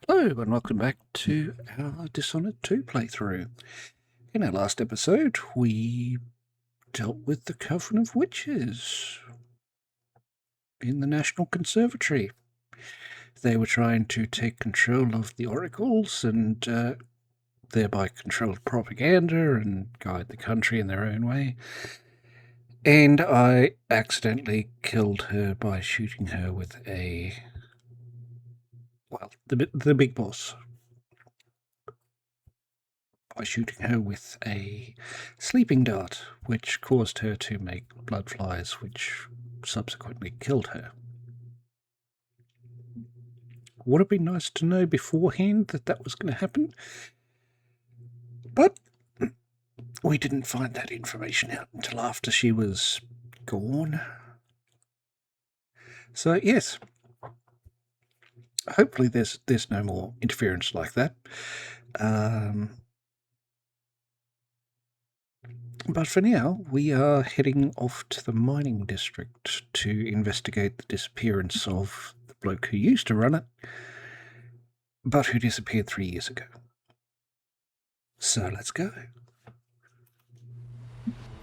Hello and welcome back to our Dishonored 2 playthrough. In our last episode, we dealt with the Coven of Witches in the National Conservatory. They were trying to take control of the oracles and thereby control propaganda and guide the country in their own way. And I accidentally killed her by shooting her with the big boss. By shooting her with a sleeping dart, which caused her to make blood flies, which subsequently killed her. Would have been nice to know beforehand that was going to happen, but we didn't find that information out until after she was gone. So yes, hopefully there's no more interference like that. But for now, we are heading off to the mining district to investigate the disappearance of the bloke who used to run it, but who disappeared 3 years ago. So let's go.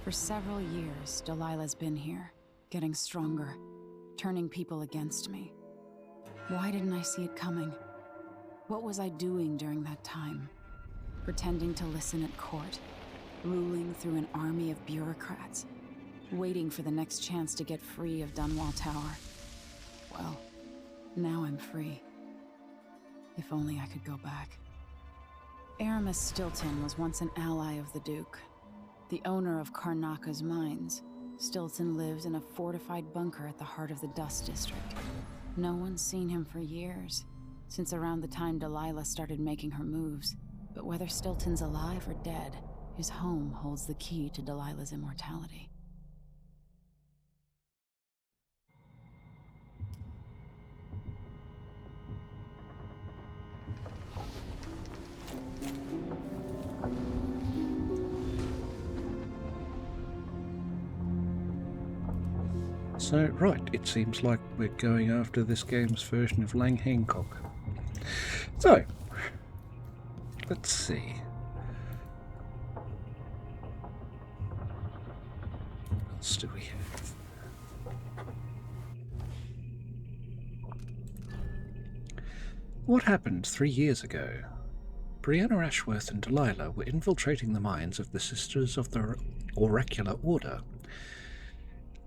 For several years, Delilah's been here, getting stronger, turning people against me. Why didn't I see it coming? What was I doing during that time? Pretending to listen at court, ruling through an army of bureaucrats, waiting for the next chance to get free of Dunwall Tower. Well, now I'm free. If only I could go back. Aramis Stilton was once an ally of the Duke. The owner of Karnaka's mines, Stilton lived in a fortified bunker at the heart of the Dust District. No one's seen him for years, since around the time Delilah started making her moves. But whether Stilton's alive or dead, his home holds the key to Delilah's immortality. So, right, it seems like we're going after this game's version of Lang Hancock. So, let's see. What else do we have? What happened 3 years ago? Brianna Ashworth and Delilah were infiltrating the minds of the Sisters of the Oracular Order,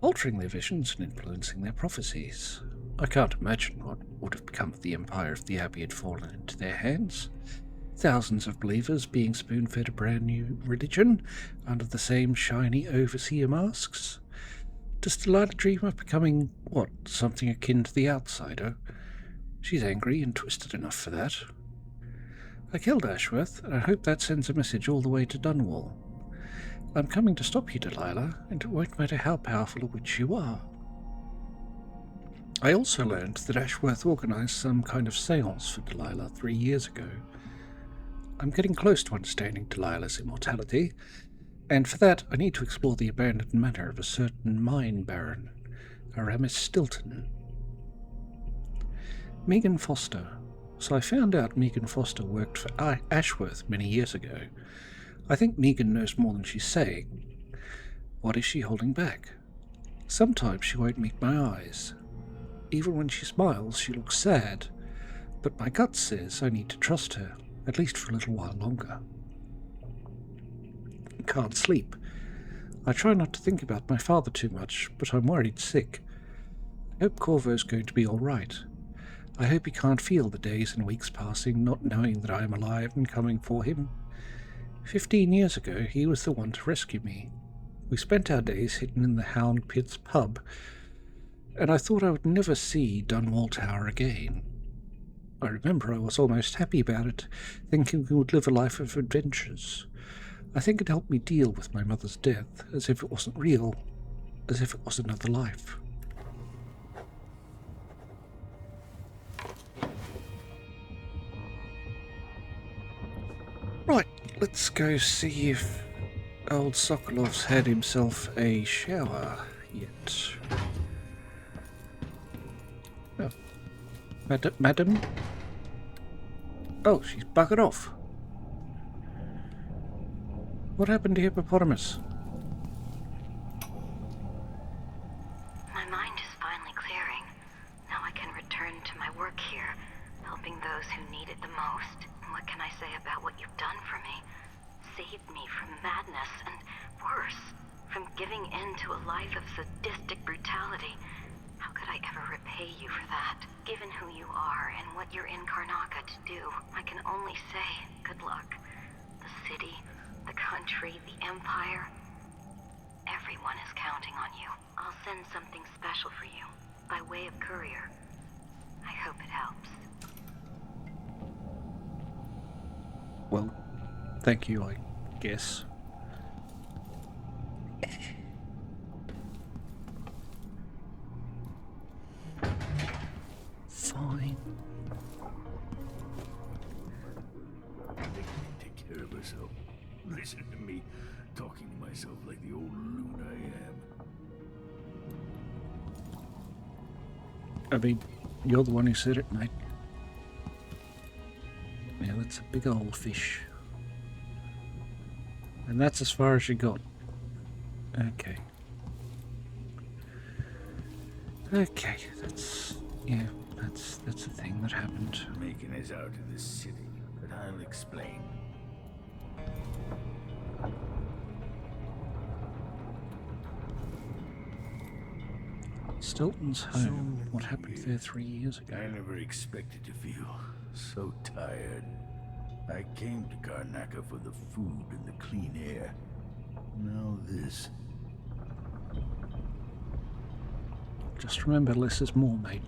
altering their visions and influencing their prophecies. I can't imagine what would have become of the empire if the Abbey had fallen into their hands. Thousands of believers being spoon-fed a brand new religion under the same shiny overseer masks. Does Delilah dream of becoming, something akin to the outsider? She's angry and twisted enough for that. I killed Ashworth, and I hope that sends a message all the way to Dunwall. I'm coming to stop you, Delilah, and it won't matter how powerful a witch you are. I also learned that Ashworth organized some kind of seance for Delilah 3 years ago. I'm getting close to understanding Delilah's immortality, and for that I need to explore the abandoned manor of a certain mine baron, Aramis Stilton. Megan Foster. So I found out Megan Foster worked for Ashworth many years ago. I think Megan knows more than she's saying. What is she holding back? Sometimes she won't meet my eyes. Even when she smiles, she looks sad. But my gut says I need to trust her, at least for a little while longer. I can't sleep. I try not to think about my father too much, but I'm worried sick. I hope Corvo's going to be all right. I hope he can't feel the days and weeks passing, not knowing that I am alive and coming for him. 15 years ago, he was the one to rescue me. We spent our days hidden in the Hound Pits pub, and I thought I would never see Dunwall Tower again. I remember I was almost happy about it, thinking we would live a life of adventures. I think it helped me deal with my mother's death, as if it wasn't real, as if it was another life. Right, let's go see if old Sokolov's had himself a shower yet. Oh. Madam? Oh, she's buggered off. What happened to Hippopotamus? My mind is finally clearing. Now I can return to my work here, helping those who need it the most. What can I say about what you've done for me? Saved me from madness and, worse, from giving in to a life of sadistic brutality. How could I ever repay you for that? Given who you are and what you're in Karnaca to do, I can only say good luck. The city, the country, the empire, everyone is counting on you. I'll send something special for you, by way of courier. I hope it helps. Well, thank you, I guess. Fine. Take care of herself. Listen to me, talking to myself like the old loon I am. I mean, you're the one who said it, mate. Yeah, that's a big old fish. And that's as far as you got. Okay. Okay, that's... yeah, that's a thing that happened. Making us out of this city, but I'll explain. Stilton's home. What happened there 3 years ago? I never expected to feel so tired. I came to Karnaca for the food and the clean air. Now this. Just remember less is more, mate.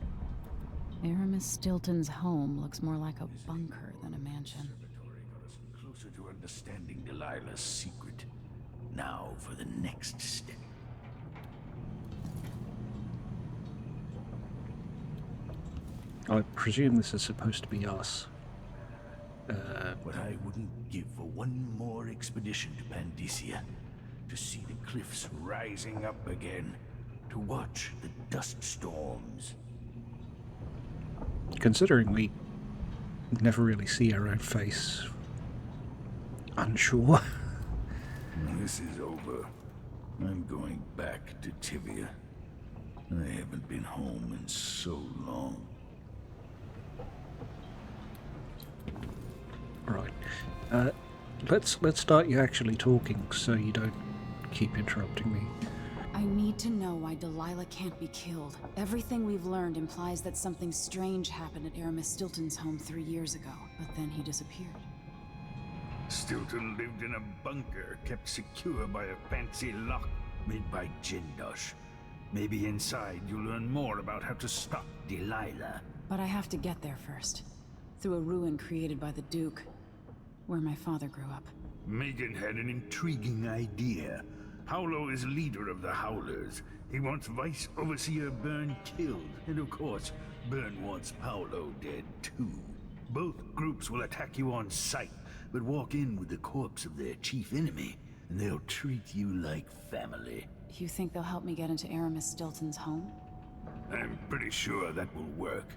Aramis Stilton's home looks more like a bunker than a mansion. Observatory got us closer to understanding Delilah's secret. Now for the next step. I presume this is supposed to be us. What I wouldn't give for one more expedition to Pandysia. To see the cliffs rising up again. To watch the dust storms. Considering we never really see our own face. Unsure. This is over. I'm going back to Tivia. I haven't been home in so long. Right. Let's start you actually talking so you don't keep interrupting me. I need to know why Delilah can't be killed. Everything we've learned implies that something strange happened at Aramis Stilton's home 3 years ago, but then he disappeared. Stilton lived in a bunker kept secure by a fancy lock made by Jindosh. Maybe inside you'll learn more about how to stop Delilah. But I have to get there first. Through a ruin created by the Duke, where my father grew up. Megan had an intriguing idea. Howlo is leader of the Howlers. He wants Vice Overseer Byrne killed. And of course, Byrne wants Paolo dead too. Both groups will attack you on sight, but walk in with the corpse of their chief enemy, and they'll treat you like family. You think they'll help me get into Aramis Stilton's home? I'm pretty sure that will work.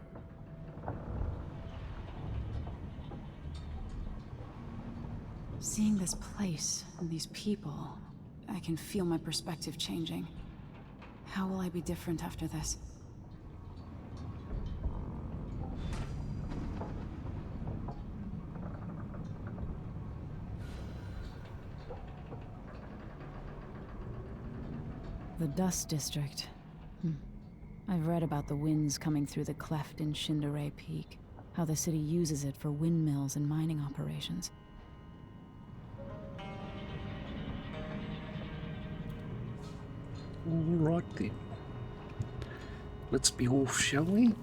Seeing this place and these people, I can feel my perspective changing. How will I be different after this? The Dust District. I've read about the winds coming through the cleft in Shindaray Peak, how the city uses it for windmills and mining operations. Alright then. Let's be off, shall we?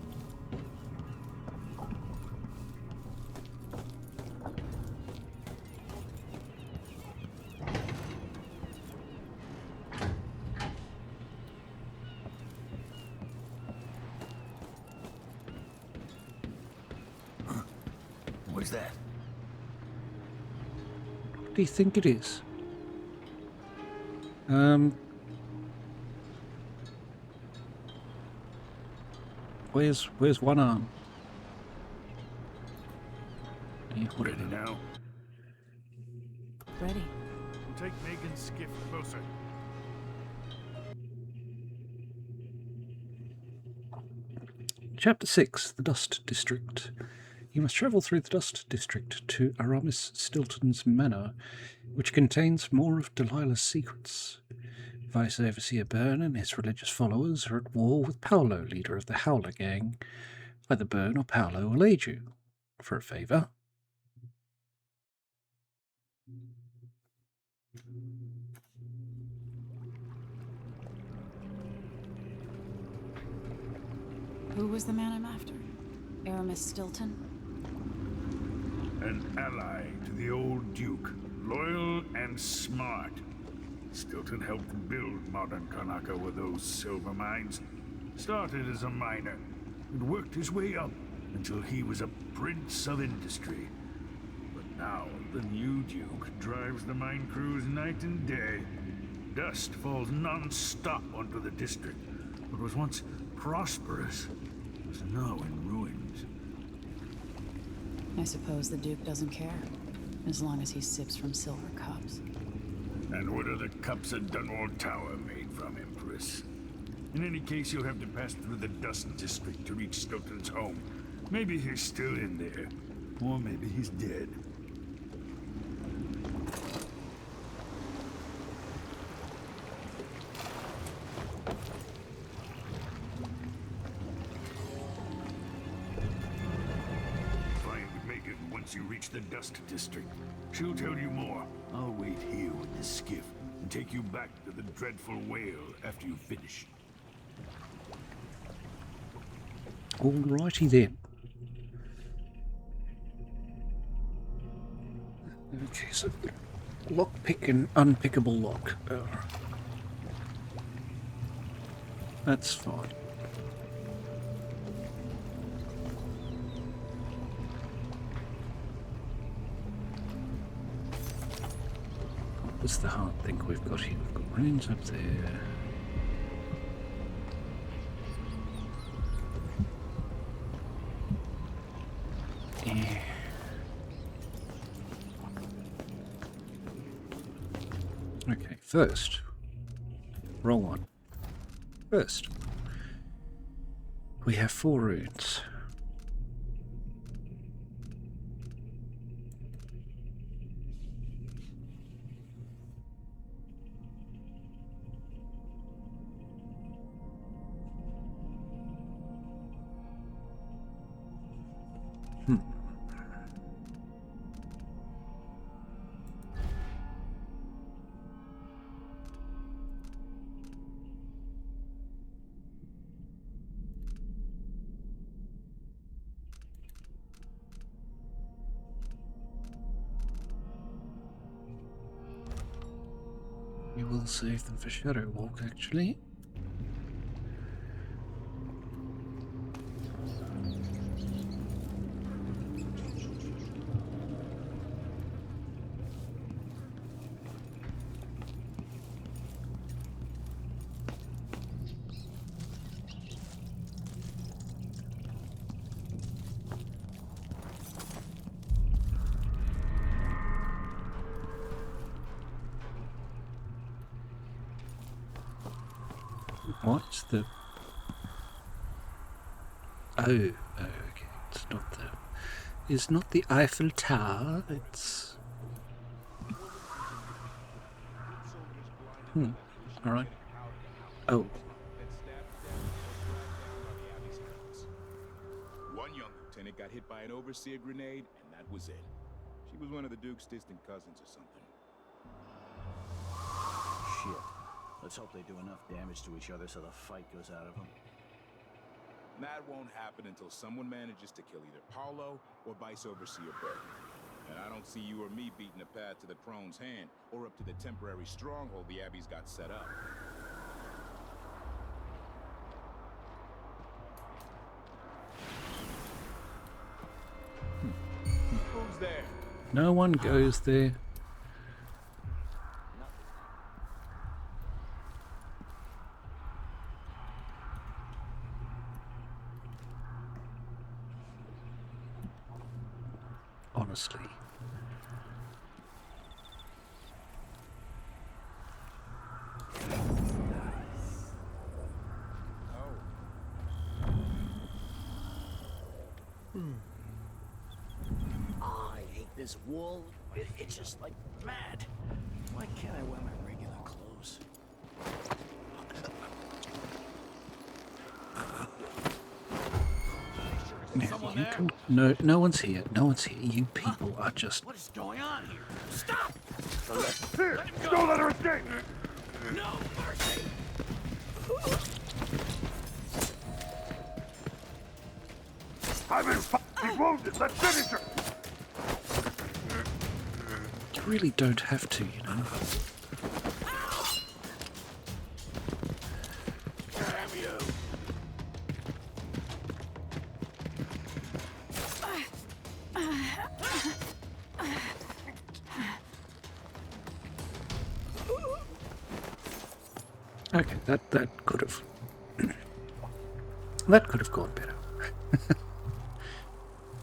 What's that? What do you think it is? Where's one arm? Yeah, Ready now? Ready. Take Megan's skiff closer. Chapter 6, The Dust District. You must travel through the Dust District to Aramis Stilton's manor, which contains more of Delilah's secrets. Vice Overseer Byrne and his religious followers are at war with Paolo, leader of the Howler gang. Either Byrne or Paolo will aid you. For a favour. Who was the man I'm after? Aramis Stilton? An ally to the old Duke. Loyal and smart. Stilton helped build modern Kanaka with those silver mines. Started as a miner and worked his way up until he was a prince of industry. But now the new Duke drives the mine crews night and day. Dust falls non-stop onto the district. What was once prosperous is now in ruins. I suppose the Duke doesn't care, as long as he sips from silver cups. And what are the cups at Dunwall Tower made from, Empress? In any case, you'll have to pass through the Dust District to reach Stilton's home. Maybe he's still in there, or maybe he's dead. Find Megan once you reach the Dust District. She'll tell you more. I'll wait here with the skiff and take you back to the dreadful whale after you finish. Alrighty then. Okay, so lockpick and unpickable lock. That's fine. What's the hard thing we've got here? We've got runes up there. Yeah. Okay, first. Roll one. First. We have 4 runes. We will save them for Shadow Walk, actually. What's the... Oh, okay. It's not the... It's not the Eiffel Tower, it's... Alright. Oh. One young lieutenant got hit by an overseer grenade, and that was it. She was one of the Duke's distant cousins or something. Shit. Let's hope they do enough damage to each other so the fight goes out of them. That won't happen until someone manages to kill either Paolo or Vice Overseer Byrne. And I don't see you or me beating a path to the Crone's hand or up to the temporary stronghold the Abbey's got set up. Who's there? No one goes there. honestly. I hate this wool. It's just like mad. Why can't I wear my regular clothes? Now, you can... No one's here. No one's here. You people are just... What is going on here? Stop! Here! Don't let her escape! No mercy! I'm in f***ing wounded! Let's finish her! You really don't have to, you know. Damn you! Okay, that could have... that could have gone better.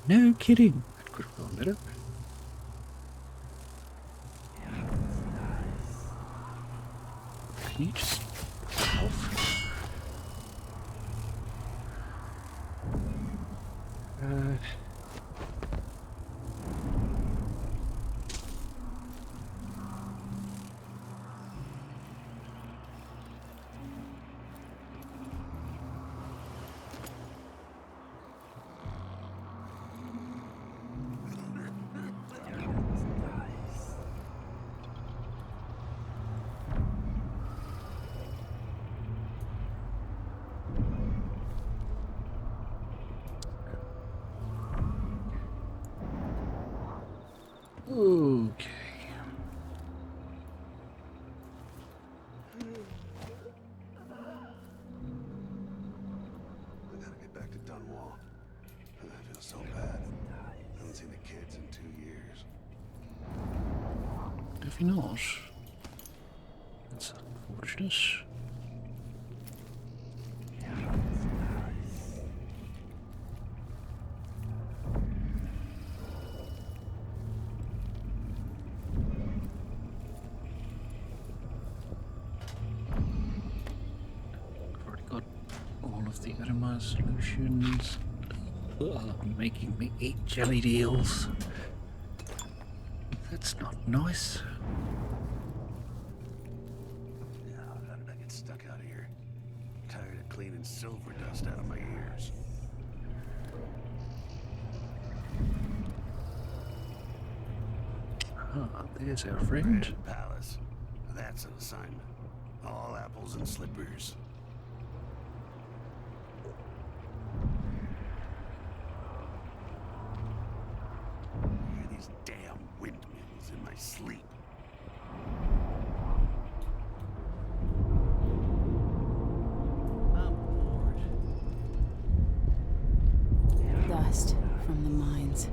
No kidding. That could have gone better. Can you just... off? Okay. I gotta get back to Dunwall. I feel so bad. I haven't seen the kids in 2 years. Have you not? That's unfortunate. I've already got all of the atomized solutions. Making me eat jellied eels. That's not nice. How did I get stuck out here? I'm tired of cleaning silver dust out of my ears. Ah, there's our friend. Red Palace. That's an assignment. All apples and slippers. I hear these damn windmills in my sleep. I'm bored. Dust from the mines.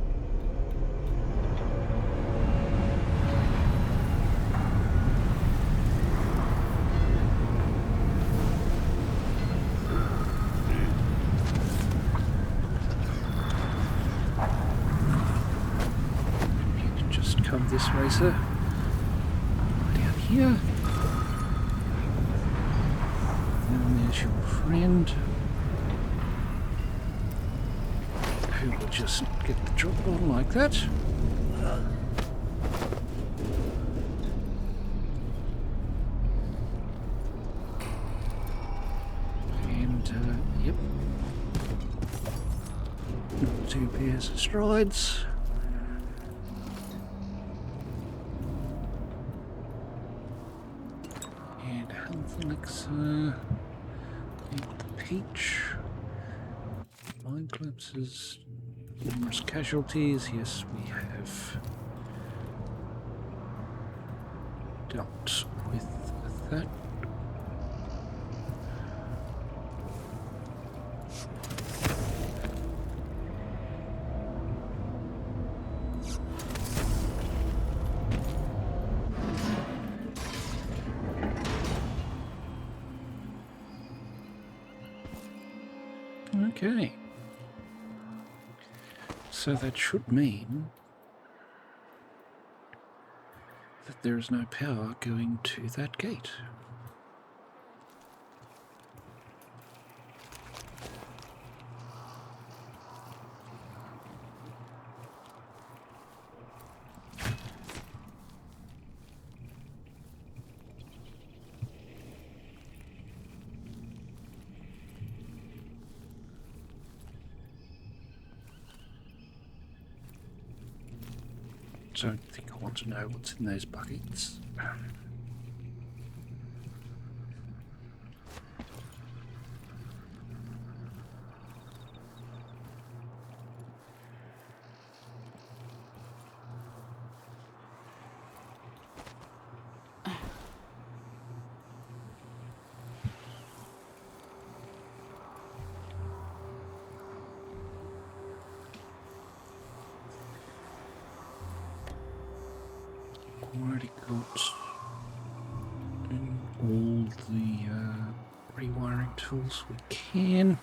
You can just come this way, sir. Down here. And there's your friend. Who will just get the drop on like that. And, yep. 2 pairs of strides. And health elixir. And the peach. Mine collapses. Numerous casualties. Yes, we have dealt with that. Okay. So that should mean there is no power going to that gate. Don't think I want to know what's in those buckets. Already got all the rewiring tools we can.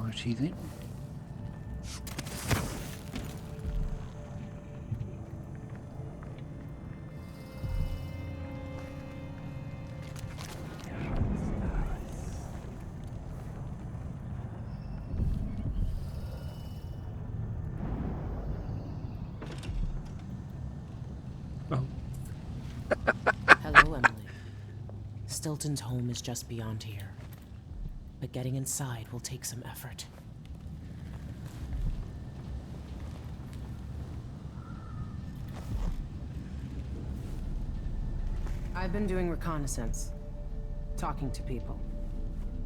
Righty then. Oh. Hello, Emily. Stilton's home is just beyond here, but getting inside will take some effort. I've been doing reconnaissance, talking to people.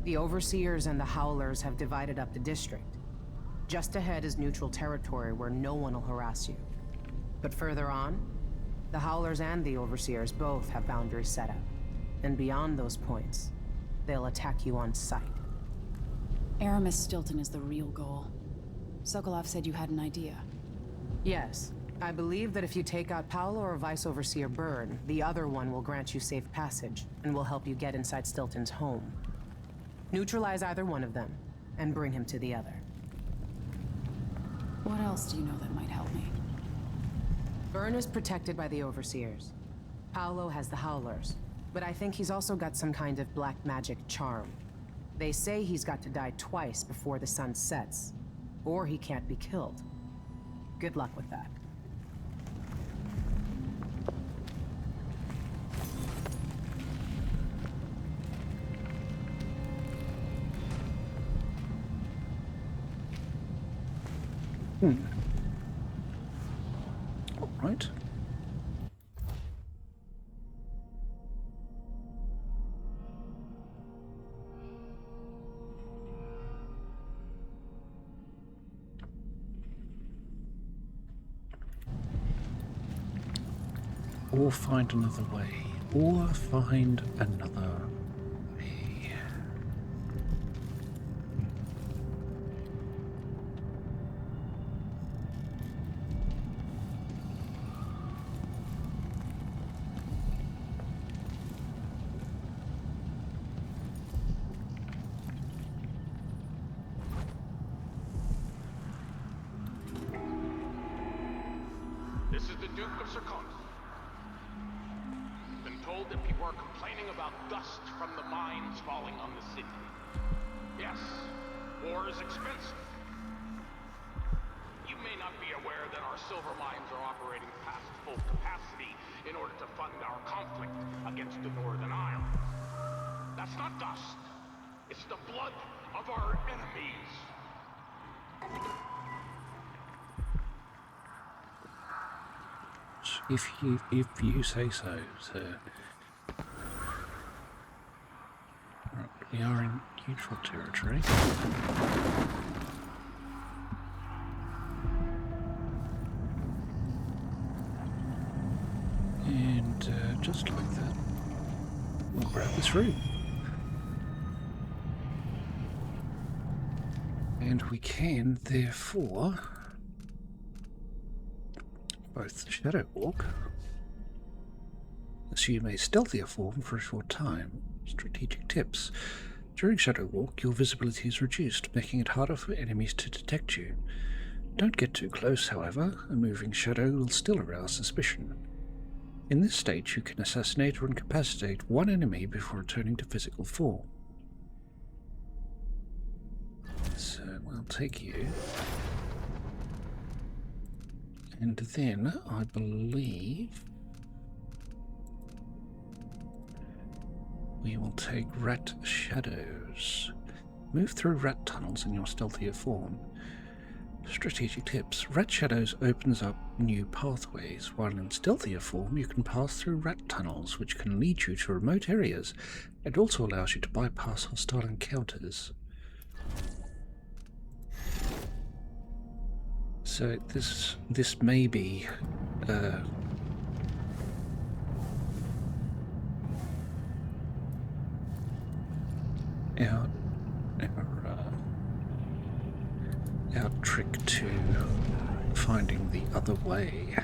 The Overseers and the Howlers have divided up the district. Just ahead is neutral territory where no one will harass you. But further on, the Howlers and the Overseers both have boundaries set up. And beyond those points, they'll attack you on sight. Aramis Stilton is the real goal. Sokolov said you had an idea. Yes. I believe that if you take out Paolo or Vice Overseer Byrne, the other one will grant you safe passage, and will help you get inside Stilton's home. Neutralize either one of them, and bring him to the other. What else do you know that might help me? Byrne is protected by the Overseers. Paolo has the Howlers, but I think he's also got some kind of black magic charm. They say he's got to die twice before the sun sets, or he can't be killed. Good luck with that. All right. Or find another way. Or find another way. This is the Duke of Circon. Been told that people are complaining about dust from the mines falling on the city. Yes, war is expensive. You may not be aware that our silver mines are operating past full capacity in order to fund our conflict against the Northern Isle. That's not dust. It's the blood of our enemies. If you say so, sir. Right, we are in neutral territory. And just like that, we'll grab this room. And we can, therefore, both Shadow Walk, assume a stealthier form for a short time. Strategic tips. During Shadow Walk, your visibility is reduced, making it harder for enemies to detect you. Don't get too close, however. A moving shadow will still arouse suspicion. In this state, you can assassinate or incapacitate one enemy before returning to physical form. So we'll take you. And then, I believe, we will take Rat Shadows. Move through rat tunnels in your stealthier form. Strategic tips. Rat Shadows opens up new pathways, while in stealthier form you can pass through rat tunnels, which can lead you to remote areas, and also allows you to bypass hostile encounters. So this may be our trick to finding the other way.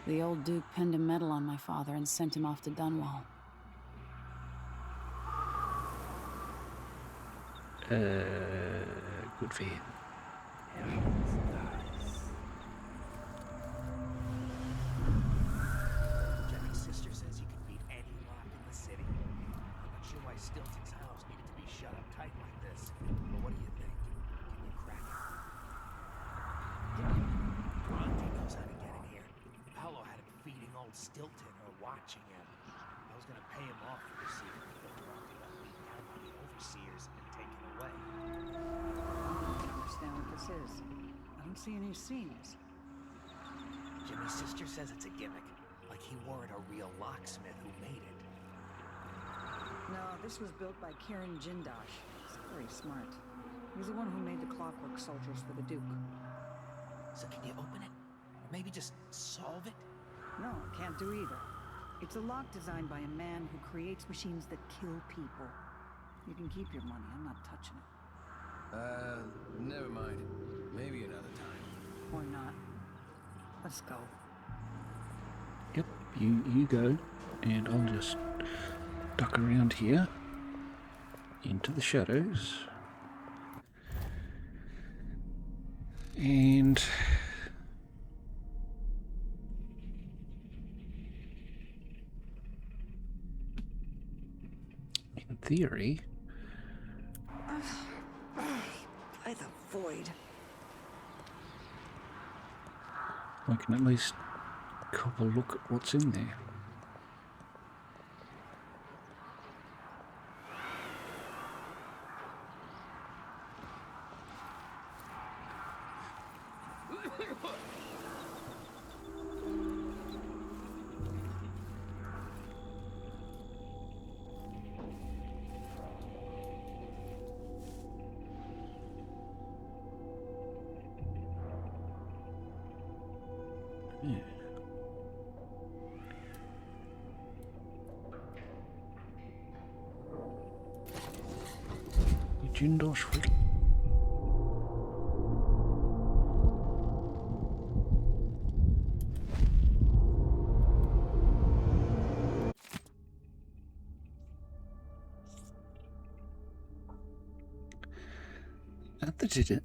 The old Duke pinned a medal on my father and sent him off to Dunwall. Good for him. Jenny's sister says you can beat any lock in the city. I'm not sure why Stilton's house needed to be shut up tight like this. But what do you think? Can you crack it? Aunty knows how to get in here. Paolo had him feeding old Stilton or watching him. I was gonna pay him off for receiving the filter Aunty got beaten out by the overseers and taken away. I don't understand what this is. I don't see any seams. Jimmy's sister says it's a gimmick. Like he weren't a real locksmith who made it. No, this was built by Kieran Jindosh. He's very smart. He's the one who made the clockwork soldiers for the Duke. So can you open it? Or maybe just solve it? No, can't do either. It's a lock designed by a man who creates machines that kill people. You can keep your money. I'm not touching it. Never mind. Maybe another time. Or not. Let's go. Yep, you go, and I'll just duck around here into the shadows. And in theory, By the void. I can at least cop a look at what's in there. Jindosh.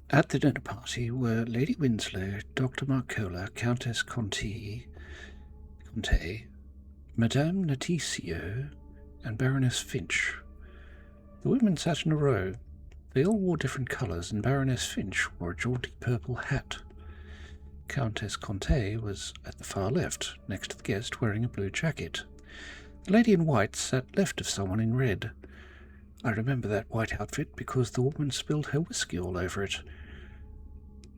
At the dinner party were Lady Winslow, Dr. Marcola, Countess Conte, Madame Naticio, and Baroness Finch. The women sat in a row. They all wore different colours, and Baroness Finch wore a jaunty purple hat. Countess Conte was at the far left, next to the guest, wearing a blue jacket. The lady in white sat left of someone in red. I remember that white outfit because the woman spilled her whiskey all over it.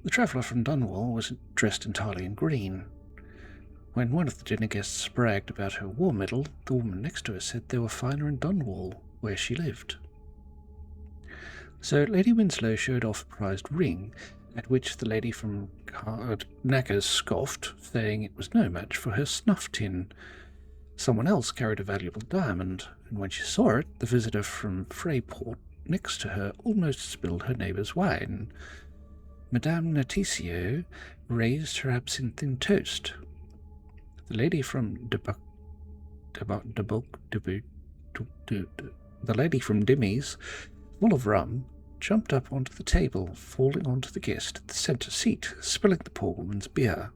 The traveller from Dunwall was dressed entirely in green. When one of the dinner guests bragged about her war medal, the woman next to her said they were finer in Dunwall, where she lived. So Lady Winslow showed off a prized ring, at which the lady from Knackers scoffed, saying it was no match for her snuff tin. Someone else carried a valuable diamond, and when she saw it, the visitor from Freyport next to her almost spilled her neighbour's wine. Madame Naticio raised her absinthe toast. The lady from the lady from Dimmy's, full of rum, jumped up onto the table, falling onto the guest at the centre seat, spilling the poor woman's beer.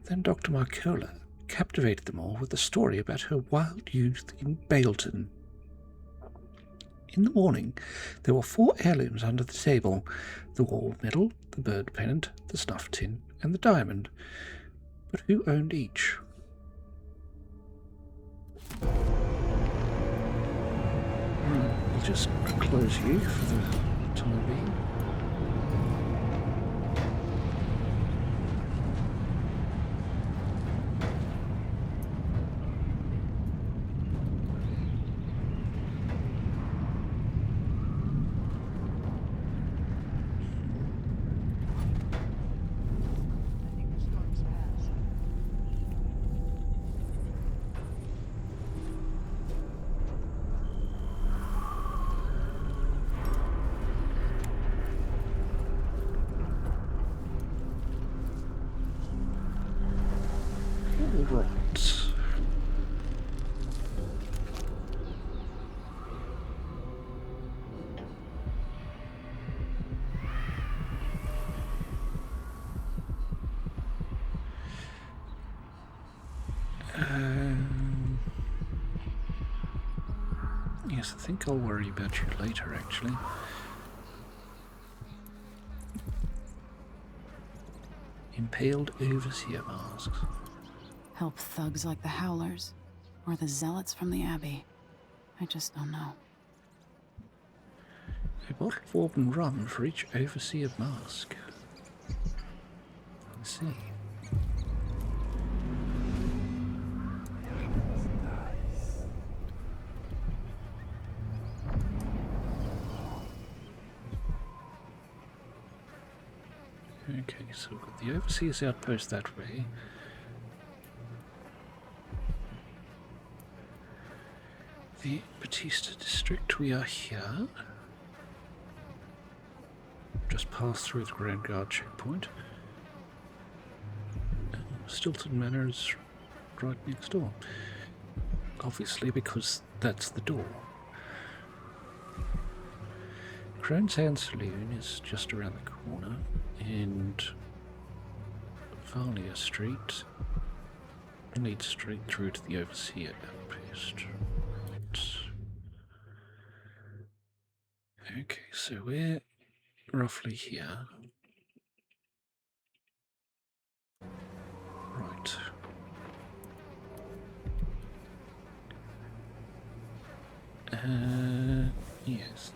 Then Dr. Marcola captivated them all with a story about her wild youth in Bailton. In the morning, there were 4 heirlooms under the table: the war medal, the bird pennant, the snuff tin, and the diamond. But who owned each? I'll just close you for the time being. Yes, I think I'll worry about you later, actually. Impaled overseer masks. Help thugs like the Howlers, or the zealots from the Abbey. I just don't know. A bottle of Auburn rum for each overseer mask. I see. Okay, so we've got the overseas outpost that way. The Batista district, we are here. Just passed through the Grand Guard checkpoint. Stilton Manor is right next door. Obviously, because that's the door. Crone's Hand Saloon is just around the corner, and Valia Street leads straight through to the Overseer outpost. Okay, so we're roughly here. Right. Yes.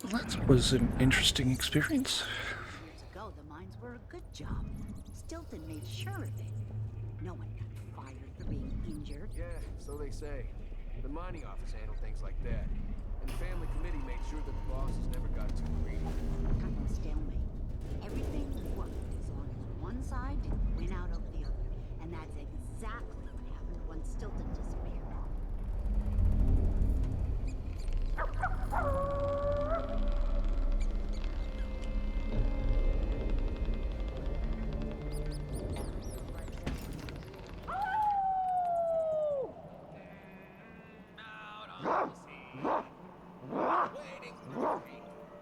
Well, that was an interesting experience. Years ago, the mines were a good job. Stilton made sure of it. No one got fired for being injured. Yeah, so they say. The mining office handled things like that. And the family committee made sure that the bosses never got too greedy. Kind of stalemate. Everything worked as long as one side didn't win out over the other. And that's exactly what happened when Stilton disappeared.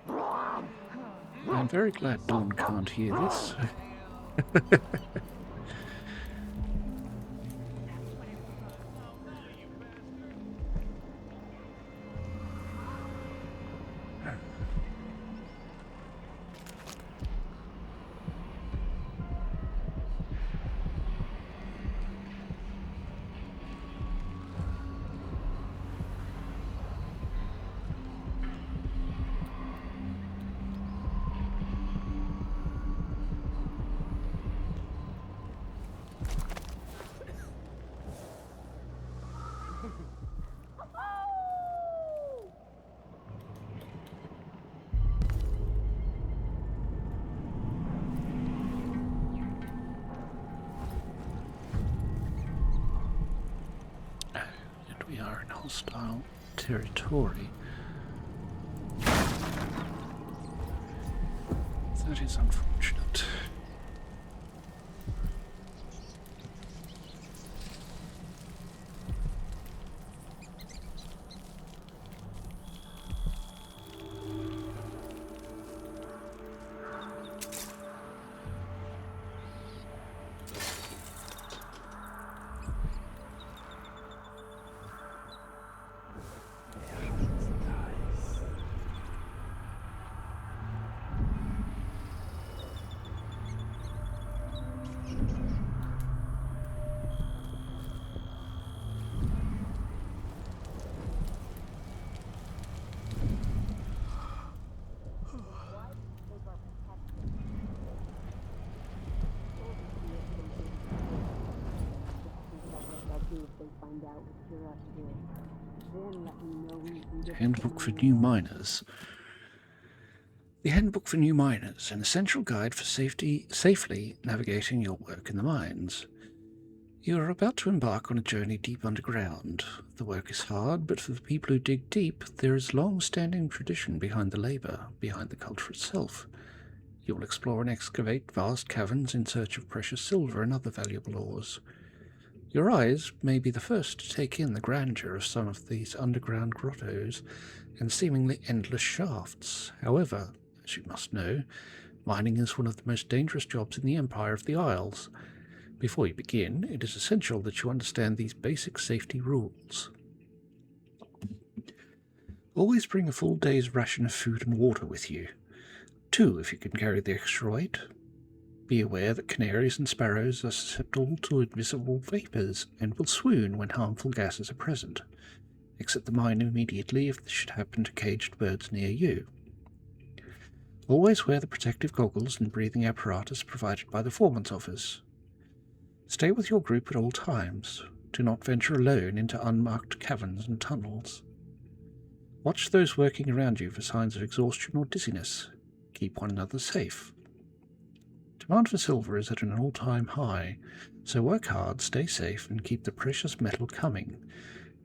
I'm very glad Dawn can't hear this. And we are in hostile territory. That is unfortunate. Handbook for New Miners. The Handbook for New Miners, an essential guide for safely navigating your work in the mines. You are about to embark on a journey deep underground. The work is hard, but for the people who dig deep, there is long-standing tradition behind the labor, behind the culture itself. You will explore and excavate vast caverns in search of precious silver and other valuable ores. Your eyes may be the first to take in the grandeur of some of these underground grottos and seemingly endless shafts. However, as you must know, mining is one of the most dangerous jobs in the Empire of the Isles. Before you begin, it is essential that you understand these basic safety rules. Always bring a full day's ration of food and water with you. 2 if you can carry the extra weight. Be aware that canaries and sparrows are susceptible to invisible vapors and will swoon when harmful gases are present. Exit the mine immediately if this should happen to caged birds near you. Always wear the protective goggles and breathing apparatus provided by the foreman's office. Stay with your group at all times. Do not venture alone into unmarked caverns and tunnels. Watch those working around you for signs of exhaustion or dizziness. Keep one another safe. Demand for silver is at an all-time high, so work hard, stay safe, and keep the precious metal coming,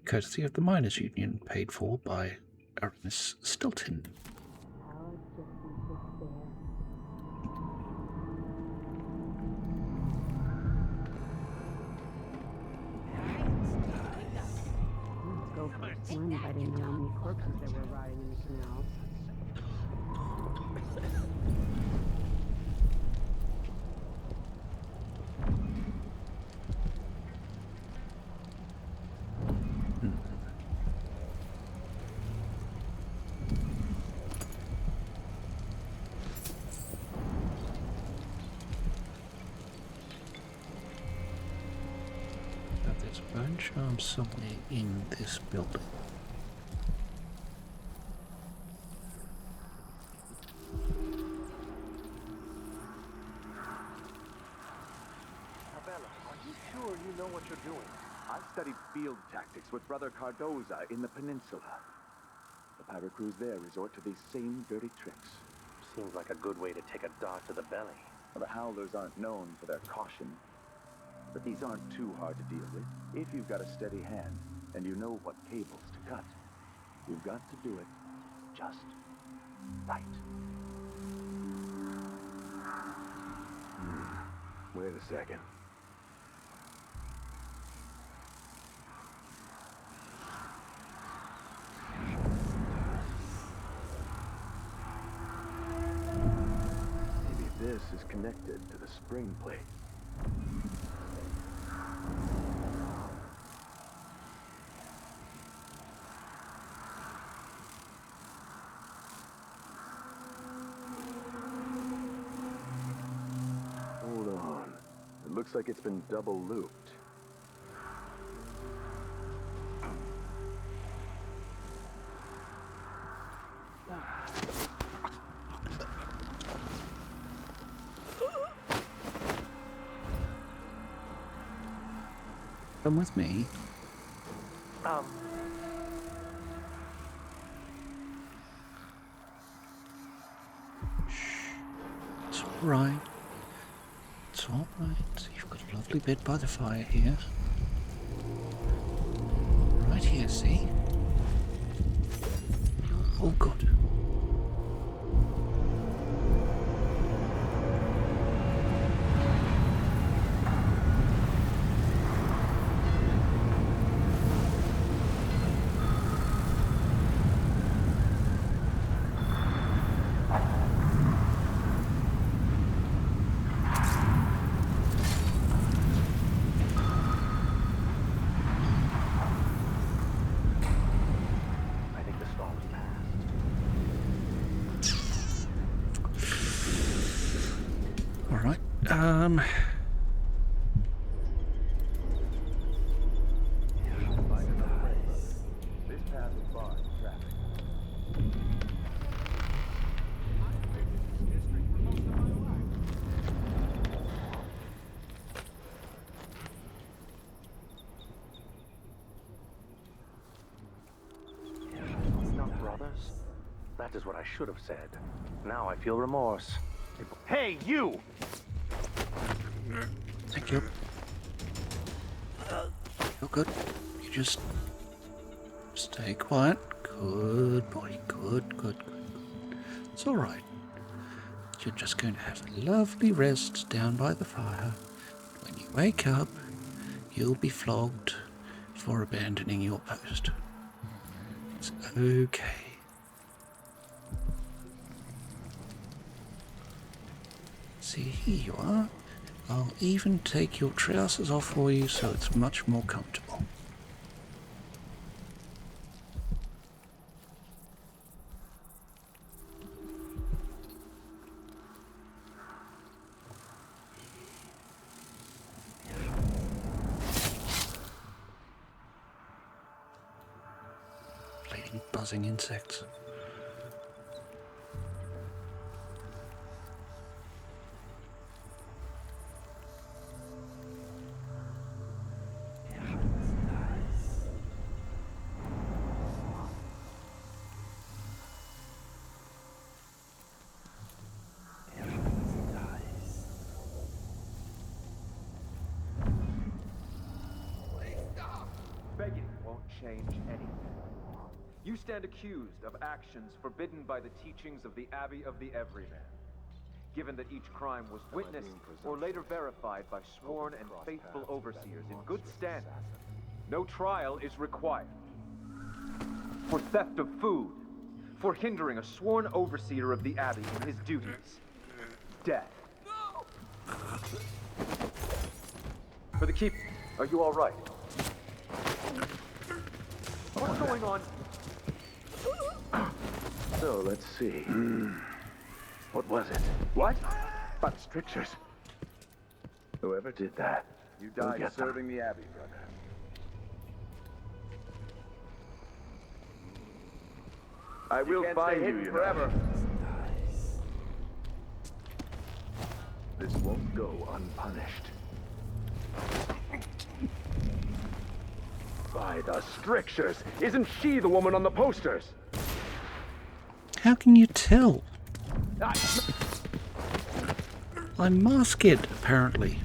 courtesy of the Miners' Union, paid for by Aramis Stilton. Go first one if I didn't know how many corpses there were rotting in the canals. There's a bone charm somewhere in this building. Abella, are you sure you know what you're doing? I studied field tactics with Brother Cardoza in the peninsula. The pirate crews there resort to these same dirty tricks. Seems like a good way to take a dart to the belly. Well, the Howlers aren't known for their caution. But these aren't too hard to deal with. If you've got a steady hand, and you know what cables to cut, you've got to do it just right. Wait a second. This is connected to the spring plate. Hold on. It looks like it's been double looped. Come with me. It's all right. It's all right. You've got a lovely bed by the fire here. Right here, see? Oh, God. I think the storm's passed. All right. This path is barred to traffic. Not brothers? That is what I should have said. Now I feel remorse. Hey, you! Thank you. You're good. You just stay quiet. Good boy. Good. It's all right. You're just going to have a lovely rest down by the fire. When you wake up, you'll be flogged for abandoning your post. It's okay. See, here you are. I'll even take your trousers off for you so it's much more comfortable. Bleeding, buzzing insects. Begging won't change anything. You stand accused of actions forbidden by the teachings of the Abbey of the Everyman. Given that each crime was witnessed or later verified by sworn and faithful overseers in good standing, no trial is required. For theft of food, for hindering a sworn overseer of the Abbey in his duties, death. For the keep, are you all right? What's going on? So, let's see. What was it? What? But strictures. Whoever did that, You will died get serving the Abbey, brother. I will find you forever. This won't go unpunished. By the strictures! Isn't she the woman on the posters? How can you tell? I'm masked, apparently.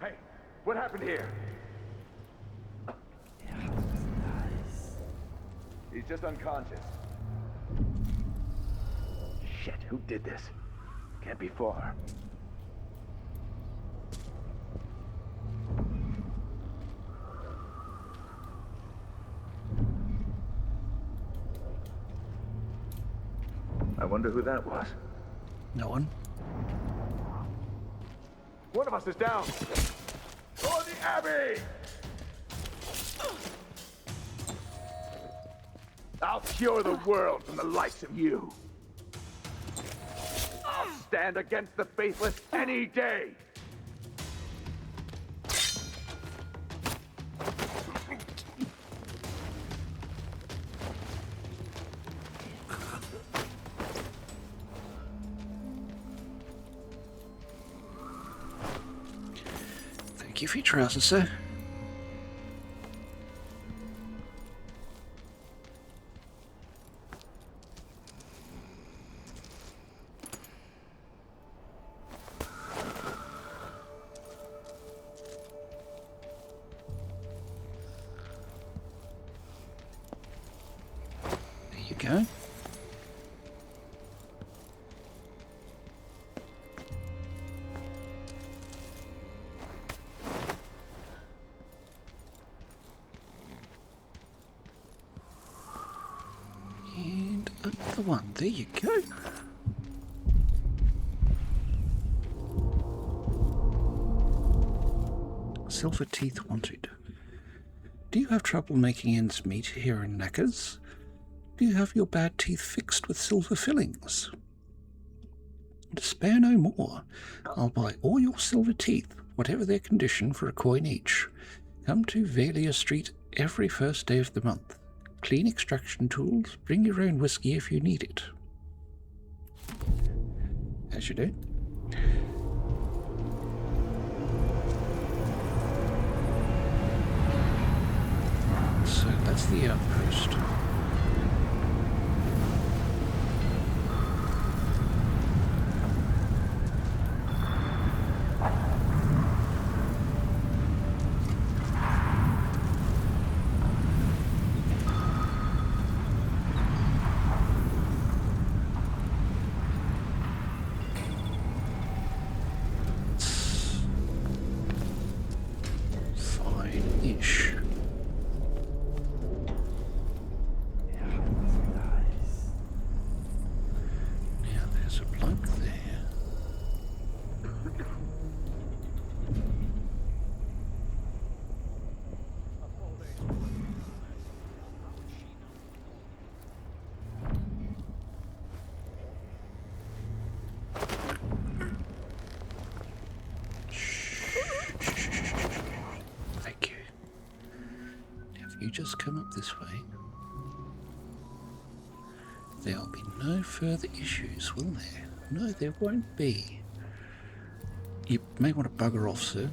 Hey, what happened here? She's just unconscious. Shit, who did this? Can't be far. I wonder who that was. No one. One of us is down! For the Abbey! I'll cure the world from the likes of you. I'll stand against the faithless any day! Thank you for your trousers, sir. There you go. And another one. There you go. Silver teeth wanted. Do you have trouble making ends meet here in Knackers? Do you have your bad teeth fixed with silver fillings? Despair no more. I'll buy all your silver teeth, whatever their condition, for a coin each. Come to Valia Street every first day of the month. Clean extraction tools. Bring your own whiskey if you need it. As you do. So that's the outpost. Fine-ish. Now there's a bloke there. Thank you. Now if you just come up this way, there'll be no further issues, will there? No, there won't be. You may want to bugger off, sir.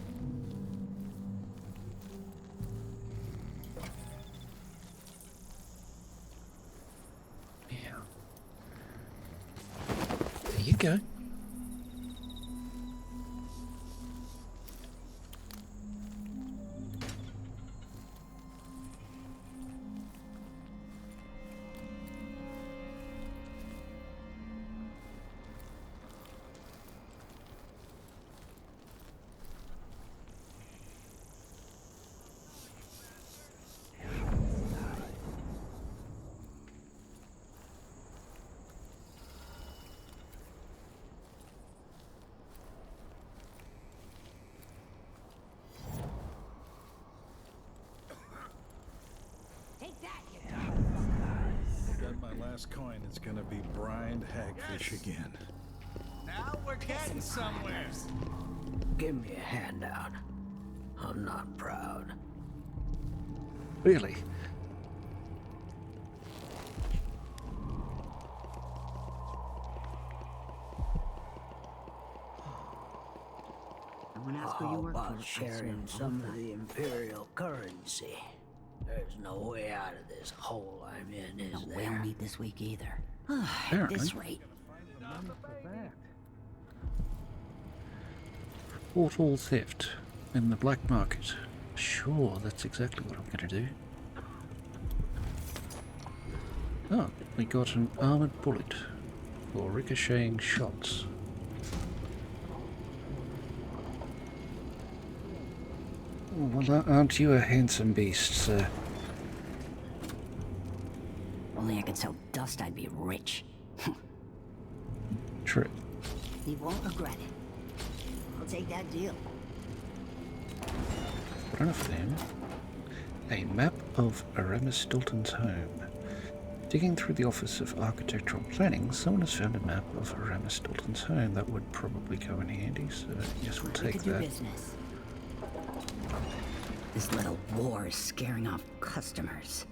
Yeah. There you go. Got my last coin. It's gonna be brined hagfish again. Now we're getting somewhere. Give me a handout. I'm not proud. Really? I want to ask who you How work about for. sharing some of the Imperial currency? There's no way out of this hole I'm in, is No, there? we'll meet this week either. Apparently. At this rate. Portal theft in the black market. Sure, that's exactly what I'm going to do. Oh, we got an armored bullet for ricocheting shots. Well, aren't you a handsome beast, sir? Only I could sell dust, I'd be rich. True. He won't regret it. I'll take that deal. What enough then? A map of Aramis Dalton's home. Digging through the Office of Architectural Planning, someone has found a map of Aramis Dalton's home. That would probably go in handy, so yes, we'll take that. Business. This little war is scaring off customers.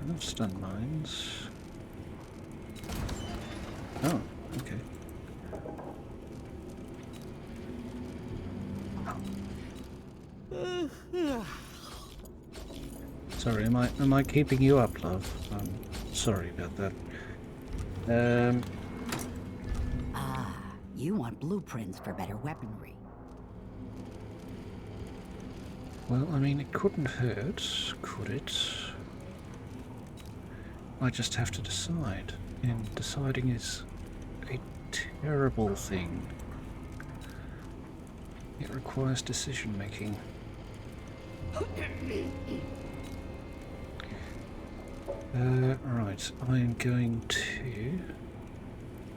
Enough stun mines. Oh, okay. Sorry, am I keeping you up, love? I'm sorry about that. You want blueprints for better weaponry. Well, I mean, it couldn't hurt, could it? I just have to decide, and deciding is a terrible thing. It requires decision making. Right, I'm going to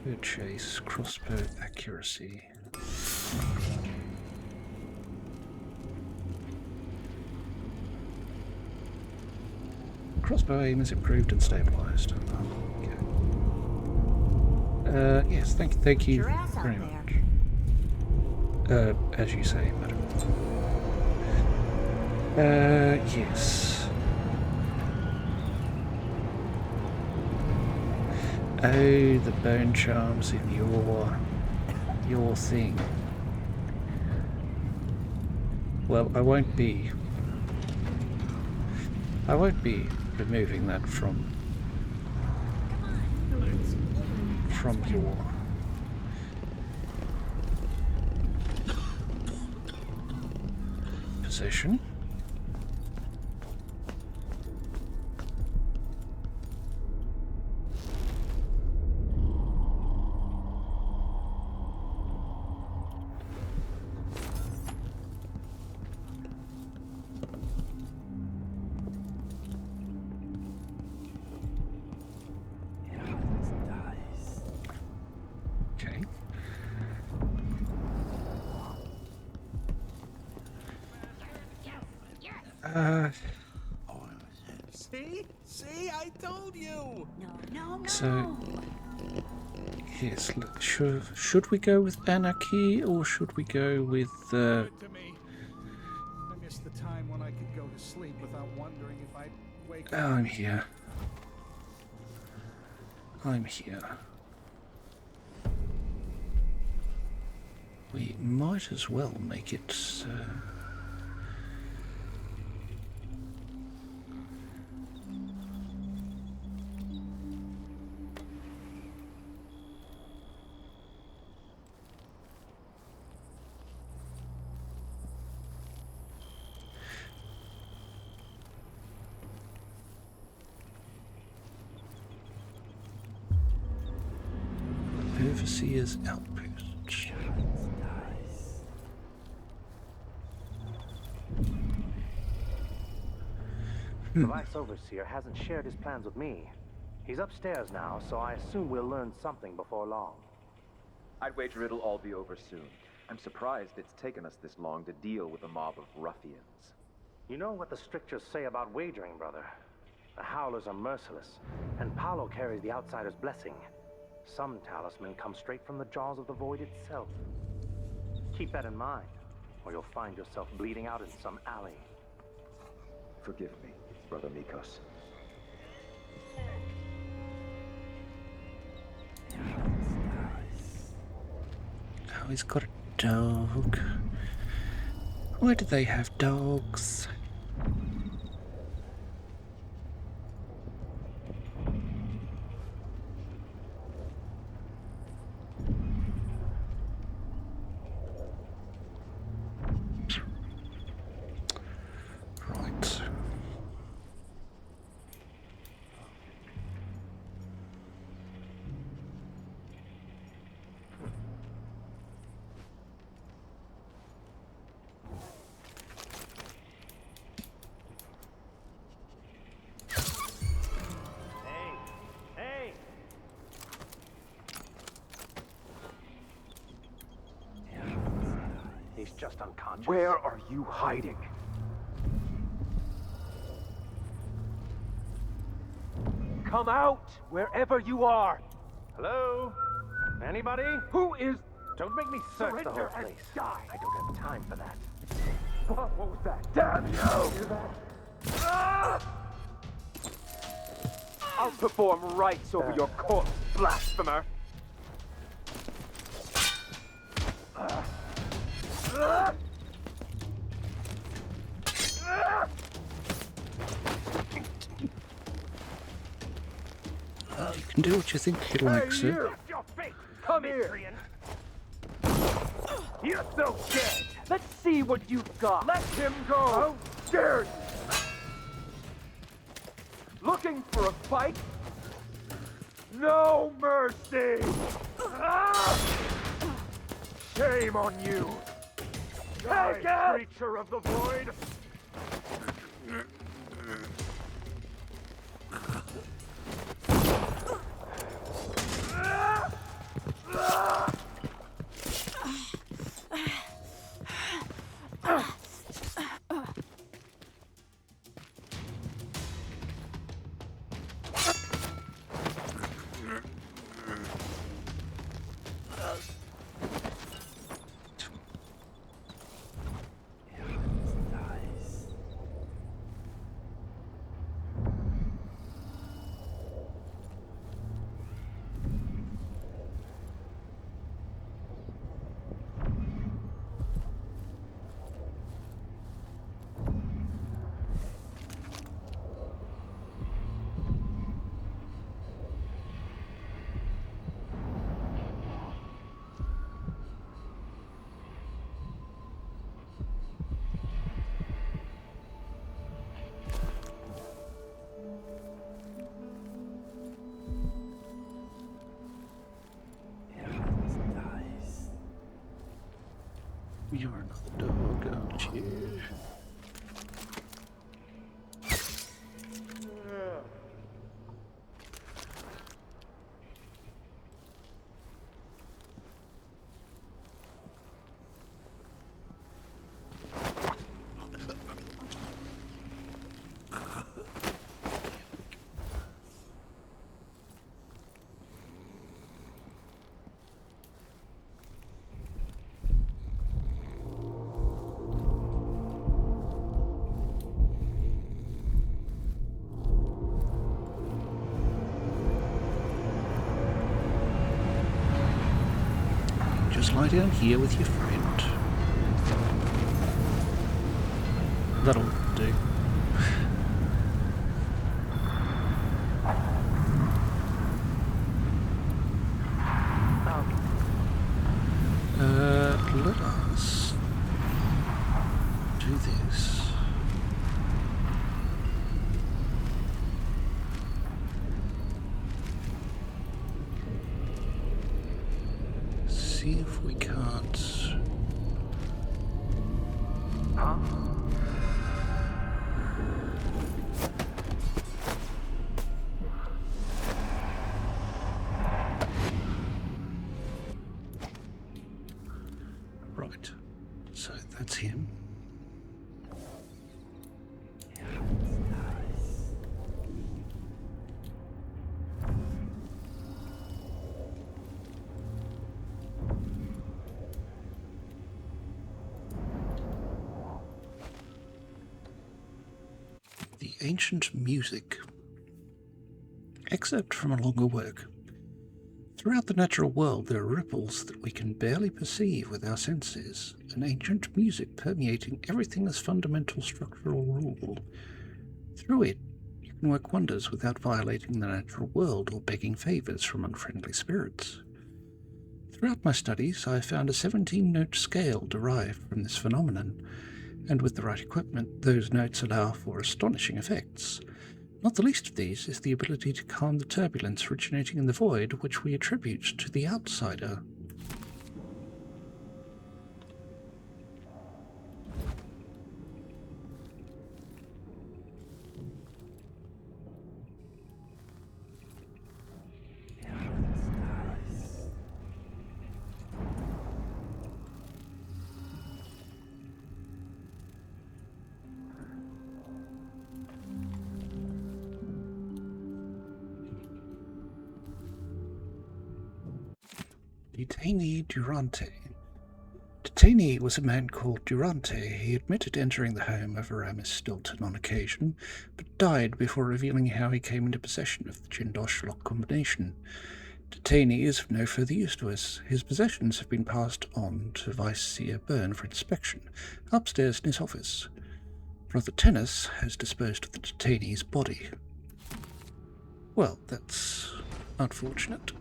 purchase crossbow accuracy. Crossbow aim is improved and stabilized. Okay. Yes, thank you very much. As you say, madam. Yes. Oh, the bone charms in your thing. Well, I won't be removing that from your possession. See, I told you. No. So, yes, should we go with anarchy or should we go with I missed the time when I could go to sleep without wondering if I'd wake up. I'm here. We might as well make it Overseer's Outpost. The Vice Overseer hasn't shared his plans with me. He's upstairs now, so I assume we'll learn something before long. I'd wager it'll all be over soon. I'm surprised it's taken us this long to deal with a mob of ruffians. You know what the strictures say about wagering, brother? The Howlers are merciless, and Paolo carries the Outsider's blessing. Some talisman come straight from the jaws of the Void itself. Keep that in mind, or you'll find yourself bleeding out in some alley. Forgive me, Brother Mikos. Oh, he's got a dog. Why do they have dogs? he's just unconscious. Where are you hiding? Come out, wherever you are! Hello? Anybody? Who is... Don't make me search the whole Surrender and place. die. I don't have time for that. What was that? Damn you! Hear that? Ah! I'll perform rites over your corpse, blasphemer! You can do what you think he likes, Hey, it. you! Your face! Come here! You're so dead! Let's see what you've got! Let him go! How dare you! Looking for a fight? No mercy! Ah! Shame on you! Take it! Creature of the void! You're another dog, aren't you? Just lie down here with your friend. That'll do. Let us do this. See if we can't. Huh? Right. So that's him. The ancient music. Excerpt from a longer work. Throughout the natural world there are ripples that we can barely perceive with our senses, an ancient music permeating everything as fundamental structural rule. Through it, you can work wonders without violating the natural world or begging favours from unfriendly spirits. Throughout my studies, I found a 17-note scale derived from this phenomenon, and with the right equipment, those notes allow for astonishing effects. Not the least of these is the ability to calm the turbulence originating in the void, which we attribute to the outsider. Detainee Durante. Detainee was a man called Durante. He admitted entering the home of Aramis Stilton on occasion, but died before revealing how he came into possession of the Jindosh lock combination. Detainee is of no further use to us. His possessions have been passed on to Vice-Seer Byrne for inspection, upstairs in his office. Brother Tennis has disposed of the detainee's body. Well, that's unfortunate.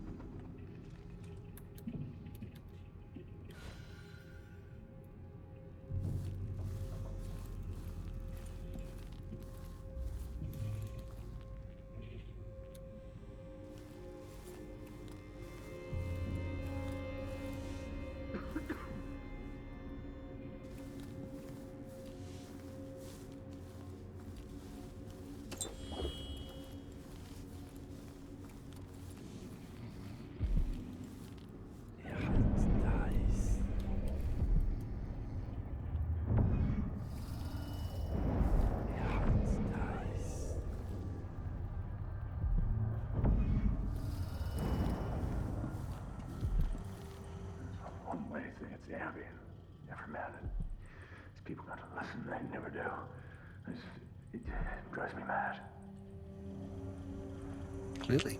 Clearly.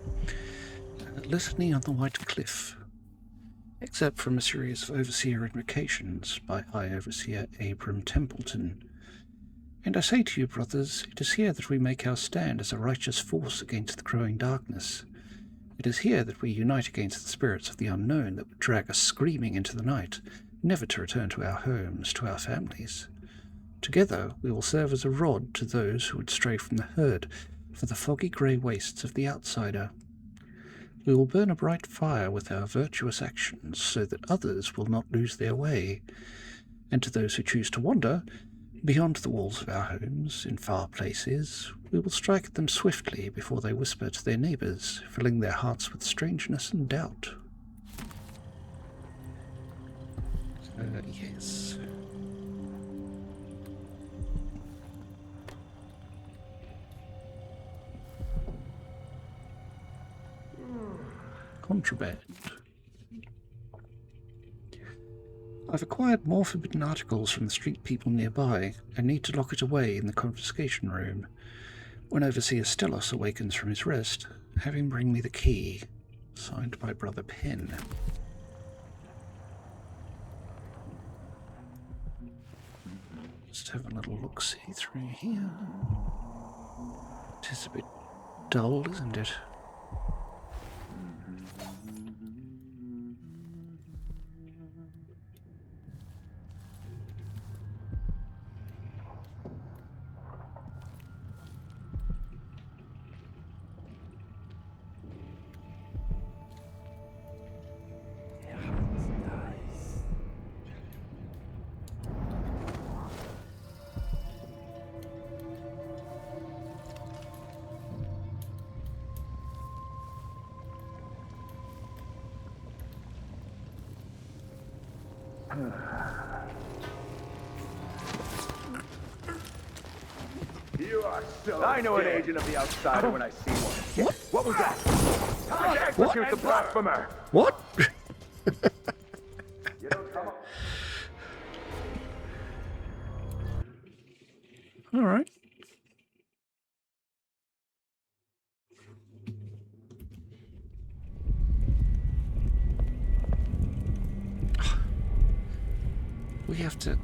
Listening on the White Cliff. Except from a series of Overseer Invocations by High Overseer Abram Templeton. And I say to you, brothers, it is here that we make our stand as a righteous force against the growing darkness. It is here that we unite against the spirits of the unknown that would drag us screaming into the night, never to return to our homes, to our families. Together we will serve as a rod to those who would stray from the herd, for the foggy grey wastes of the outsider. We will burn a bright fire with our virtuous actions, so that others will not lose their way. And to those who choose to wander, beyond the walls of our homes, in far places, we will strike at them swiftly before they whisper to their neighbours, filling their hearts with strangeness and doubt. Yes. Contraband. I've acquired more forbidden articles from the street people nearby and need to lock it away in the confiscation room. When Overseer Stellos awakens from his rest, have him bring me the key. Signed by Brother Penn. Just have a little look-see through here. It is a bit dull, isn't it? You are so I know an agent of the outsider when I see one. What was that? Time to execute the blasphemer! What? You don't come up. All right. We have to,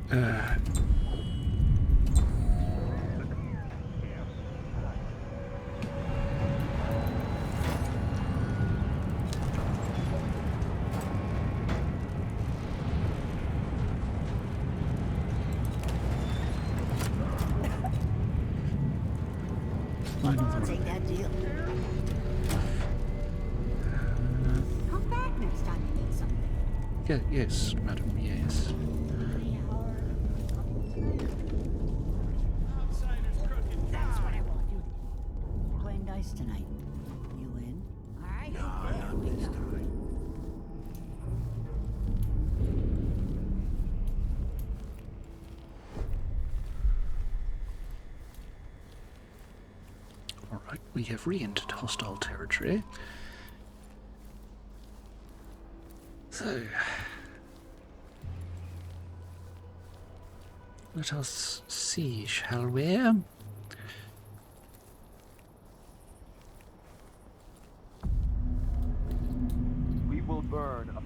I'll take that deal. Come back next time you need something. yeah, yes, madam, yes. That's what I want you to do. We're playing dice tonight. You in? All right. No, not this time. Alright, we have re-entered hostile territory. So, let us see, shall we? We will burn a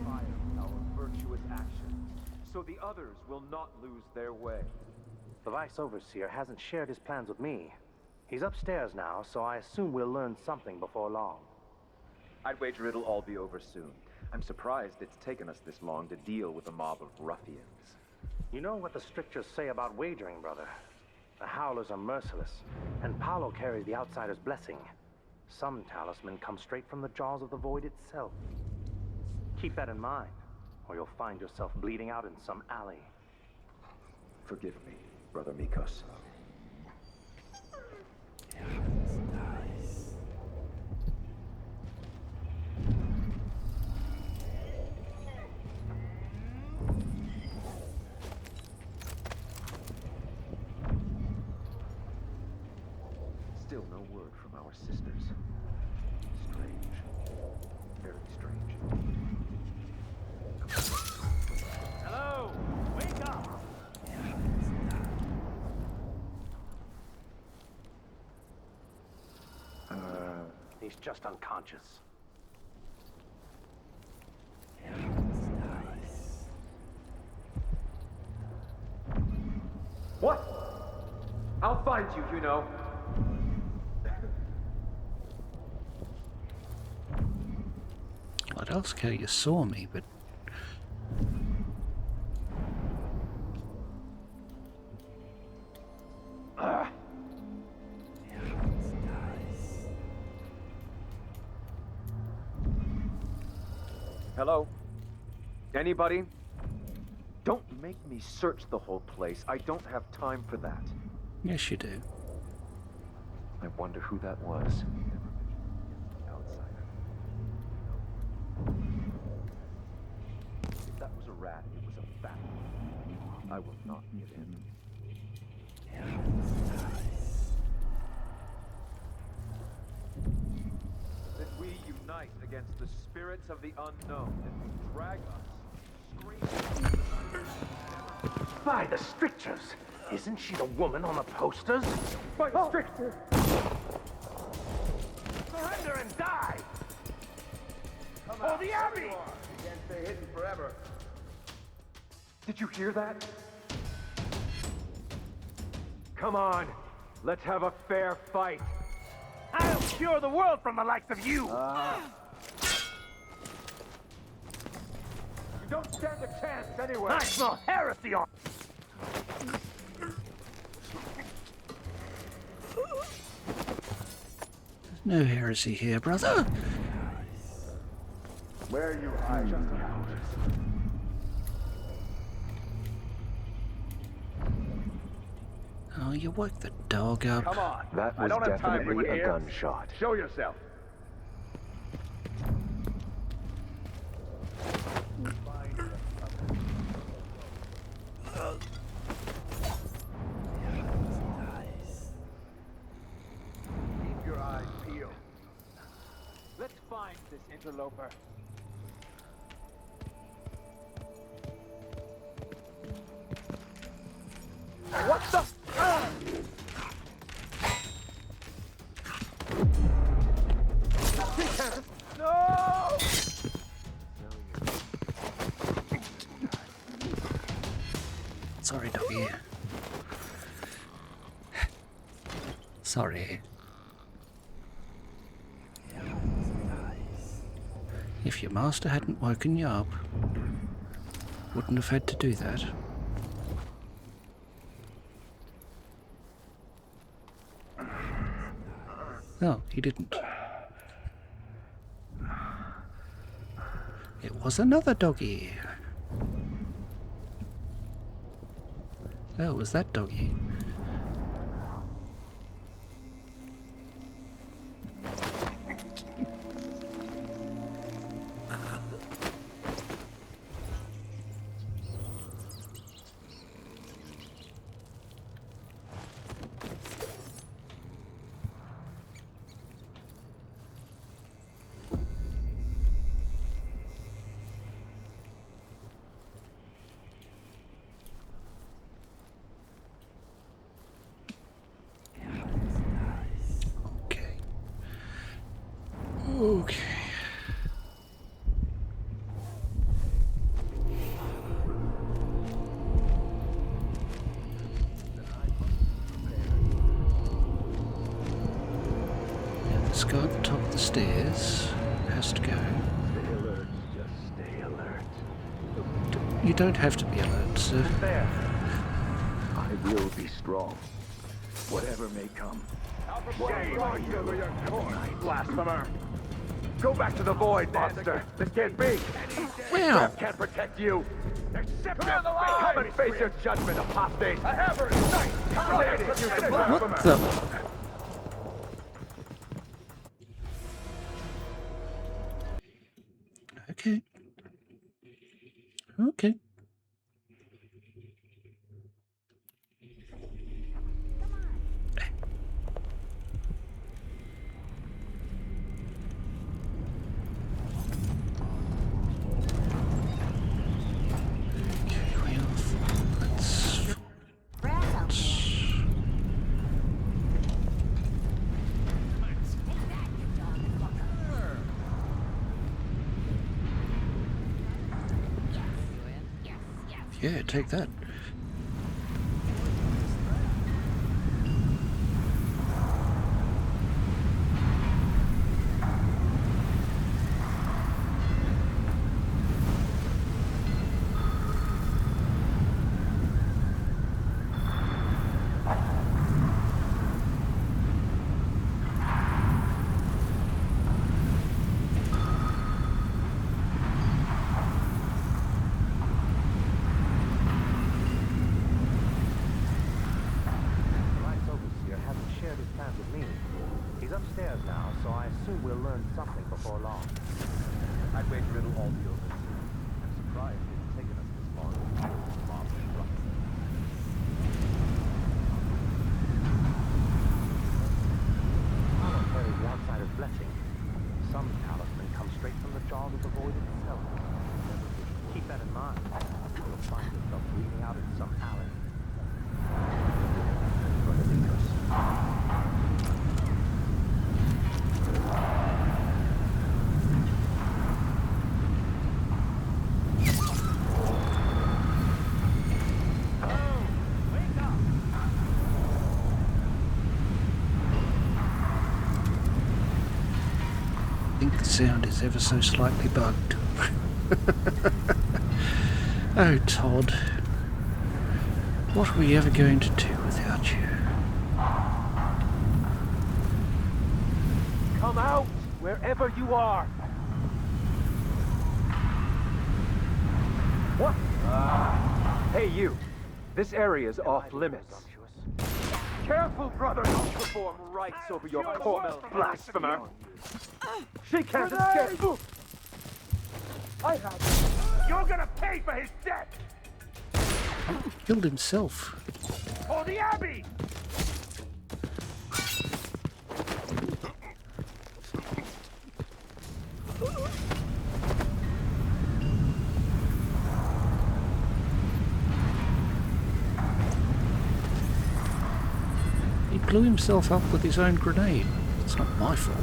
fire our virtuous actions, so the others will not lose their way. The Vice Overseer hasn't shared his plans with me. He's upstairs now, so I assume we'll learn something before long. I'd wager it'll all be over soon. I'm surprised it's taken us this long to deal with a mob of ruffians. You know what the strictures say about wagering, brother? The Howlers are merciless, and Paolo carries the outsider's blessing. Some talisman come straight from the jaws of the void itself. Keep that in mind, or you'll find yourself bleeding out in some alley. Forgive me, Brother Mikos. Still no word from our sisters. Strange. Very strange. Hello! Wake up! He's just unconscious. What? I'll find you, you know. I'd ask how you saw me, but... Hello? Anybody? Don't make me search the whole place. I don't have time for that. Yes, you do. I wonder who that was. If that was a rat, it was a fat one. I will not give in. That we unite against the spirits of the unknown that will drag us, screaming. By the strictures! Isn't she the woman on the posters? By the strictures! Surrender and die! Oh, the Abbey! You can't stay hidden forever. Did you hear that? Come on, let's have a fair fight. I'll cure the world from the likes of you! You don't stand a chance anyway. I smell heresy on... There's no heresy here, brother. Where are you hiding? Oh, you woke the dog up. Come on. That I was don't have time for definitely a here. gunshot. Show yourself. Keep your eyes peeled. Let's find this interloper. What the? No! Sorry, doggy. Sorry. If your master hadn't woken you up, wouldn't have had to do that. No, he didn't. It was another doggy. Oh, it was that doggy. this guy at the top of the stairs has to go. Stay alert. Just stay alert. You don't have to be alert, sir. There. I will be strong. Whatever may come. Shame on you, blasphemer! Go back to the void, monster! This can't be! Wow! Death can't protect you! Accept your fate! Come and face your judgment, apostate! I have her in sight! What the? Okay. Okay. Yeah, take that. Upstairs now, so I assume we'll learn something before long. I'd wager it'll all be over soon. I'm surprised it's taken us this long to kill the mob and rust. Apollo carries the outsider's blessing. Some talisman comes straight from the jaws of the void itself. Keep that in mind. You'll find yourself bleeding out in some alley. For the leaders. I think the sound is ever so slightly bugged. Oh, Todd. What are we ever going to do without you? Come out, wherever you are! What? Hey you, this area is off limits. Careful, brother! Don't perform rites over your corpse, blasphemer! She can't escape! I have. You're gonna pay for his death! He killed himself. For the Abbey! He blew himself up with his own grenade. It's not my fault.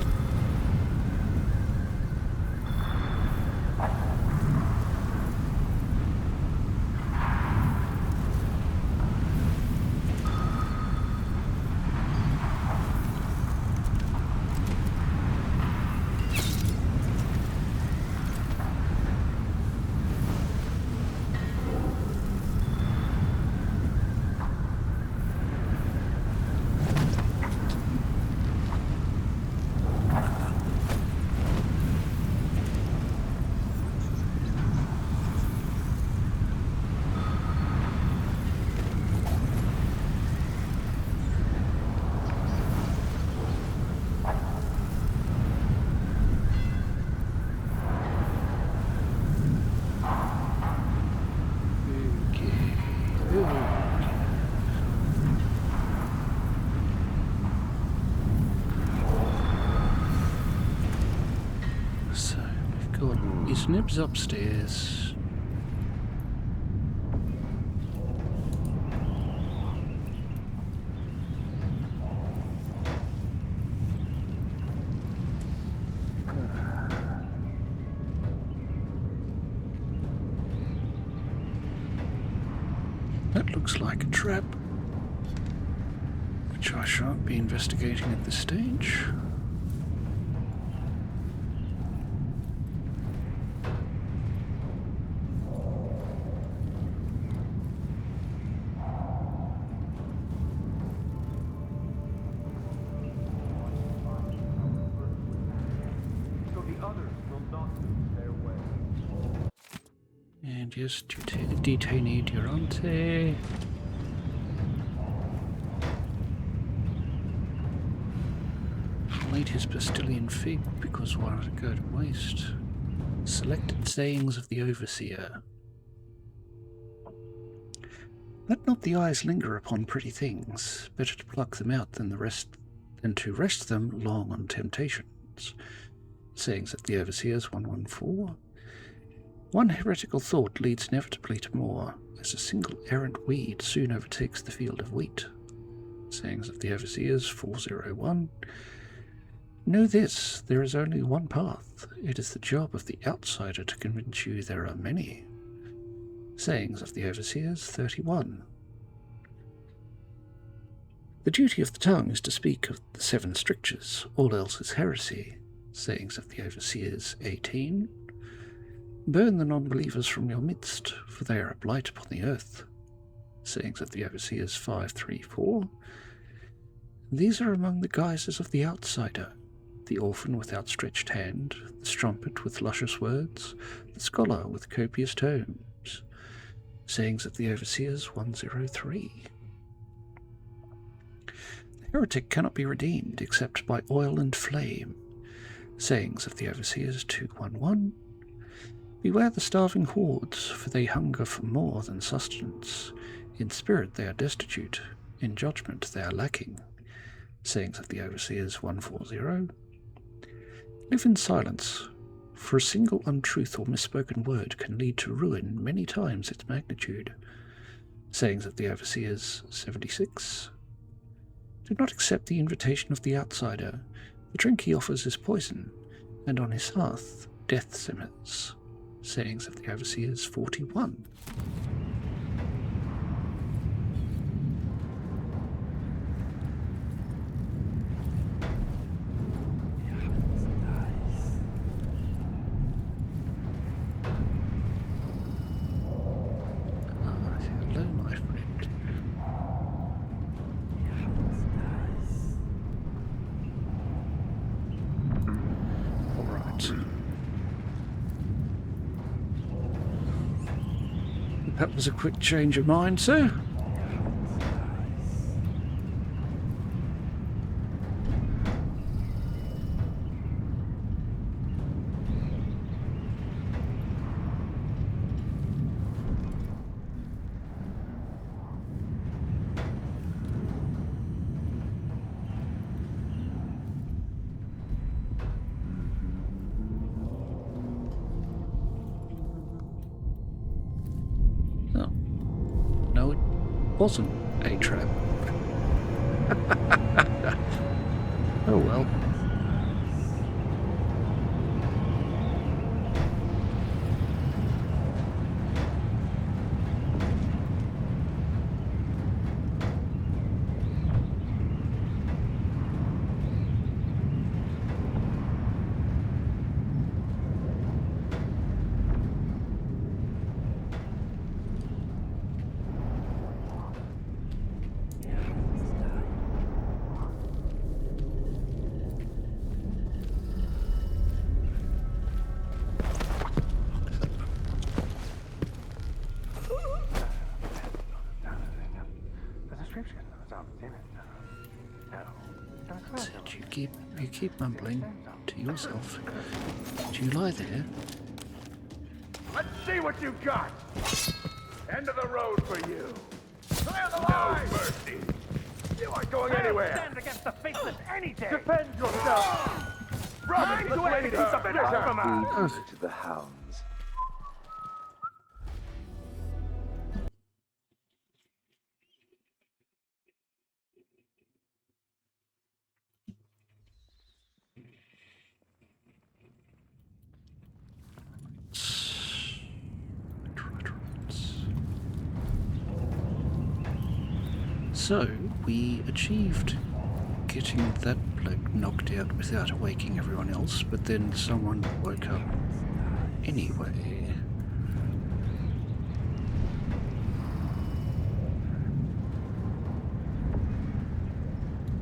So, we've got his nibs upstairs. That looks like a trap, which I shan't be investigating at this stage. And yes, detainee durante. Laid his Bastilian fig because wanted to go to waste. Selected sayings of the overseer. Let not the eyes linger upon pretty things. Better to pluck them out than to rest them long on temptations. Sayings of the overseers 114. One heretical thought leads inevitably to more, as a single errant weed soon overtakes the field of wheat. Sayings of the overseers 401. Know this, there is only one path. It is the job of the outsider to convince you there are many. Sayings of the overseers 31. The duty of the tongue is to speak of the 7 strictures, all else is heresy. Sayings of the overseers 18. Burn the non-believers from your midst, for they are a blight upon the earth. Sayings of the overseers 534. These are among the guises of the outsider, the orphan with outstretched hand, the strumpet with luscious words, the scholar with copious tomes. Sayings of the overseers 103. The heretic cannot be redeemed except by oil and flame. Sayings of the overseers 211. Beware the starving hordes, for they hunger for more than sustenance. In spirit they are destitute, in judgment they are lacking. Sayings of the overseers 140. Live in silence, for a single untruth or misspoken word can lead to ruin many times its magnitude. Sayings of the overseers 76. Do not accept the invitation of the outsider. The drink he offers is poison, and on his hearth death simmers. Sayings of the overseers 41. Hello, my friend. All right. That was a quick change of mind, sir. Wasn't a trap. Oh well. You keep mumbling to yourself. Do you lie there? Let's see what you got. End of the road for you. Clear the line. No mercy. You aren't going anywhere. Stand against the faceless any day. Defend yourself. Run to any to the hounds. So, we achieved getting that bloke knocked out without awaking everyone else, but then someone woke up anyway.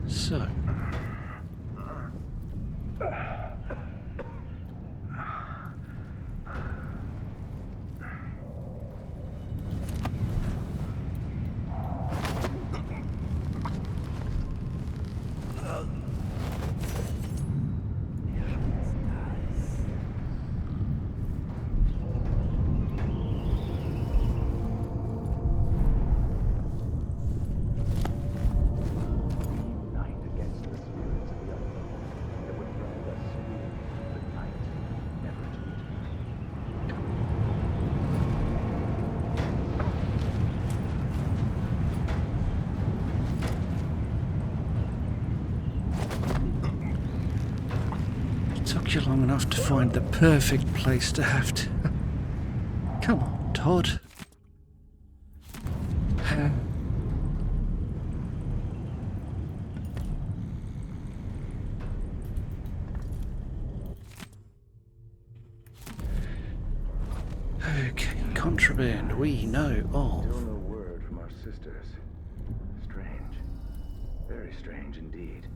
So... took you long enough to find the perfect place to have to... Come on, Todd. Okay, contraband, we know of. Still no word from our sisters. Strange. Very strange indeed.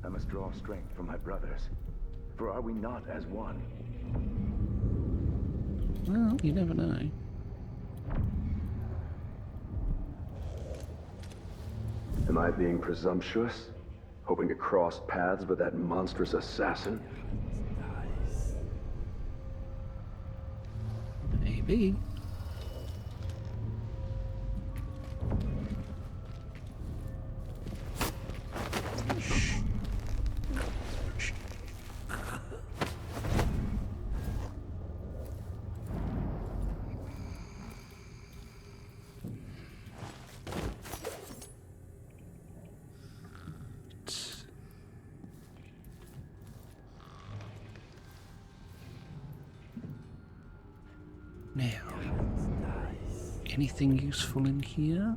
I must draw strength from my brothers. For are we not as one? Well, you never know. Am I being presumptuous? Hoping to cross paths with that monstrous assassin? Maybe. Now, anything useful in here?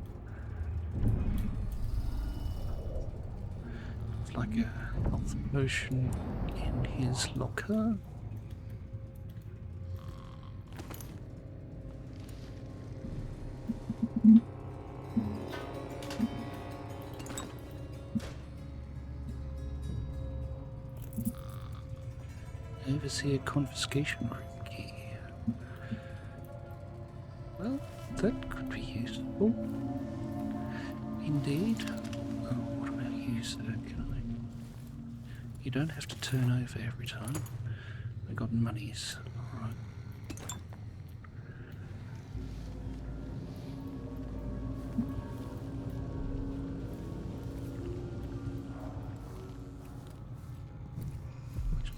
It's like a health potion in his locker. Overseer confiscation room key. Well, that could be useful. Indeed. Oh, what about you, sir? Can I... You don't have to turn over every time. I got monies. Alright.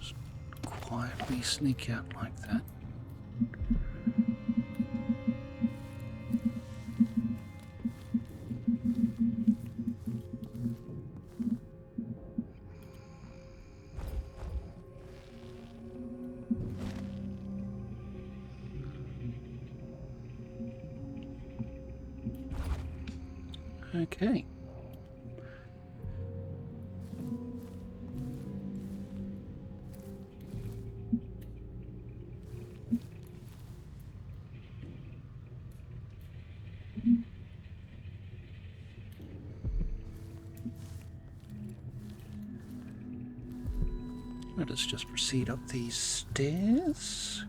Just quietly sneak out like that. Okay. Let us just proceed up these stairs.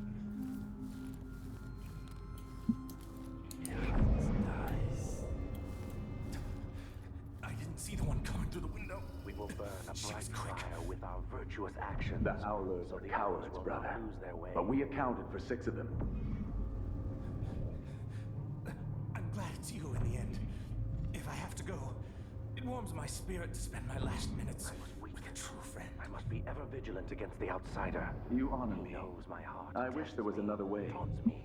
Virtuous actions. The Howlers are cowards, brother. But we accounted for 6 of them. I'm glad it's you in the end. If I have to go, it warms my spirit to spend my last minutes with a true friend. I must be ever vigilant against the outsider. You honor me. He knows my heart. I wish there was another way,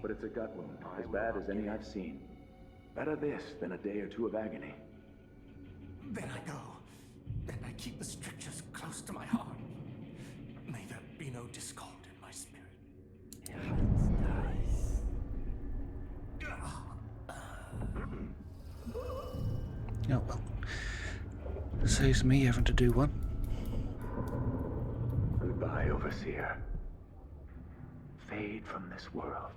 but it's a gut wound, as bad as any I've seen. Better this than a day or 2 of agony. Then I go, and I keep the strictures close to my heart. May there be no discord in my spirit. Oh well. Saves me having to do one. Goodbye, Overseer. Fade from this world.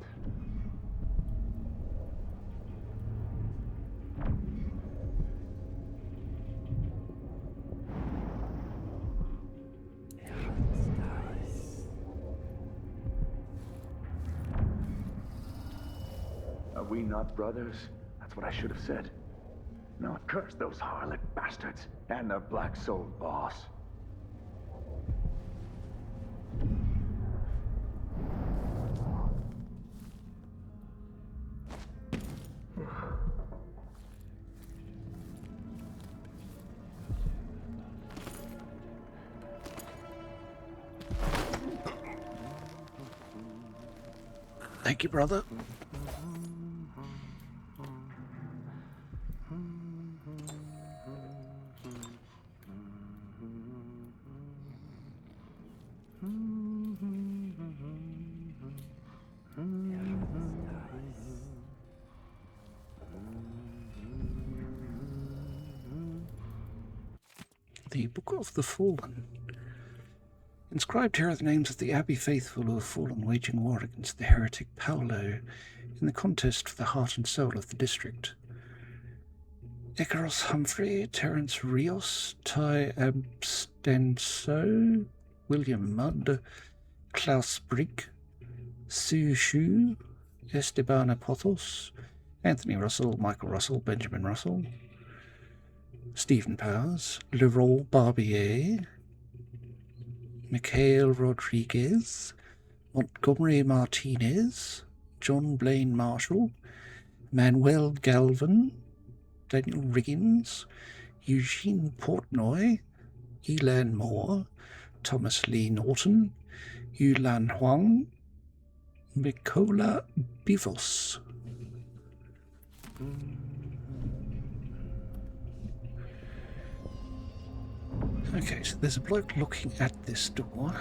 Are we not brothers? That's what I should have said. No, curse those harlot bastards and their black-souled boss. Thank you, brother. The Book of the Fallen. Inscribed here are the names of the Abbey faithful who have fallen waging war against the heretic Paolo in the contest for the heart and soul of the district. Icarus Humphrey, Terence Rios, Ty Abstenso, William Mudd, Klaus Brigg, Sue Shu, Esteban Apothos, Anthony Russell, Michael Russell, Benjamin Russell, Stephen Powers, Leroy Barbier, Mikhail Rodriguez, Montgomery Martinez, John Blaine Marshall, Manuel Galvin, Daniel Riggins, Eugene Portnoy, Elan Moore, Thomas Lee Norton, Yulan Huang, Mikola Bivos. Okay, so there's a bloke looking at this door.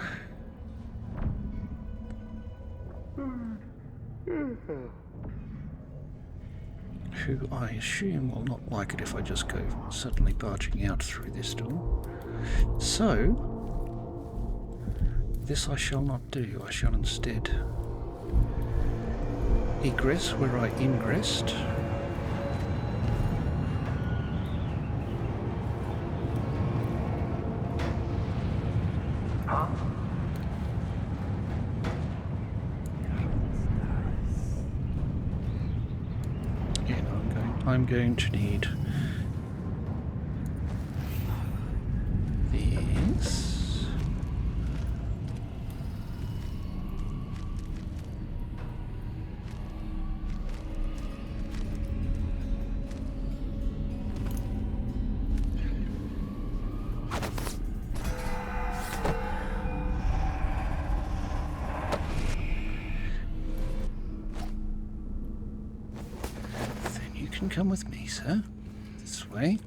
Who I assume will not like it if I just go suddenly barging out through this door. So, this I shall not do. I shall instead egress where I ingressed. I'm going to need these. Come with me, sir. This way.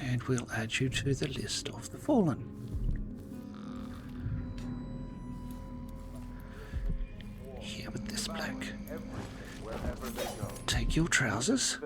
And we'll add you to the list of the fallen. Here with this bloke. Take your trousers.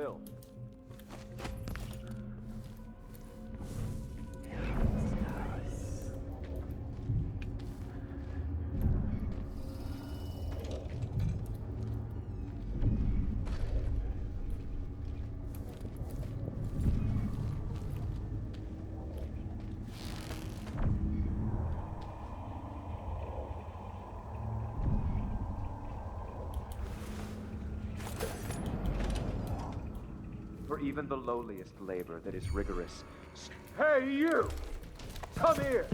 Even the lowliest labor that is rigorous. Hey, you! Come here!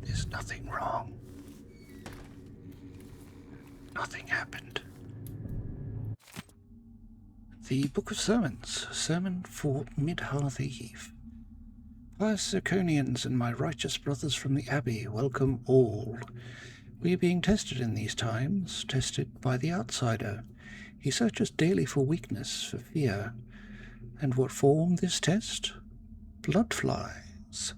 There's nothing wrong. Nothing happened. The Book of Sermons, Sermon for Mid-Hearth Eve. Pious Zirconians and my righteous brothers from the Abbey, welcome all. We are being tested in these times, tested by the outsider. He searches daily for weakness, for fear. And what form this test? Bloodflies.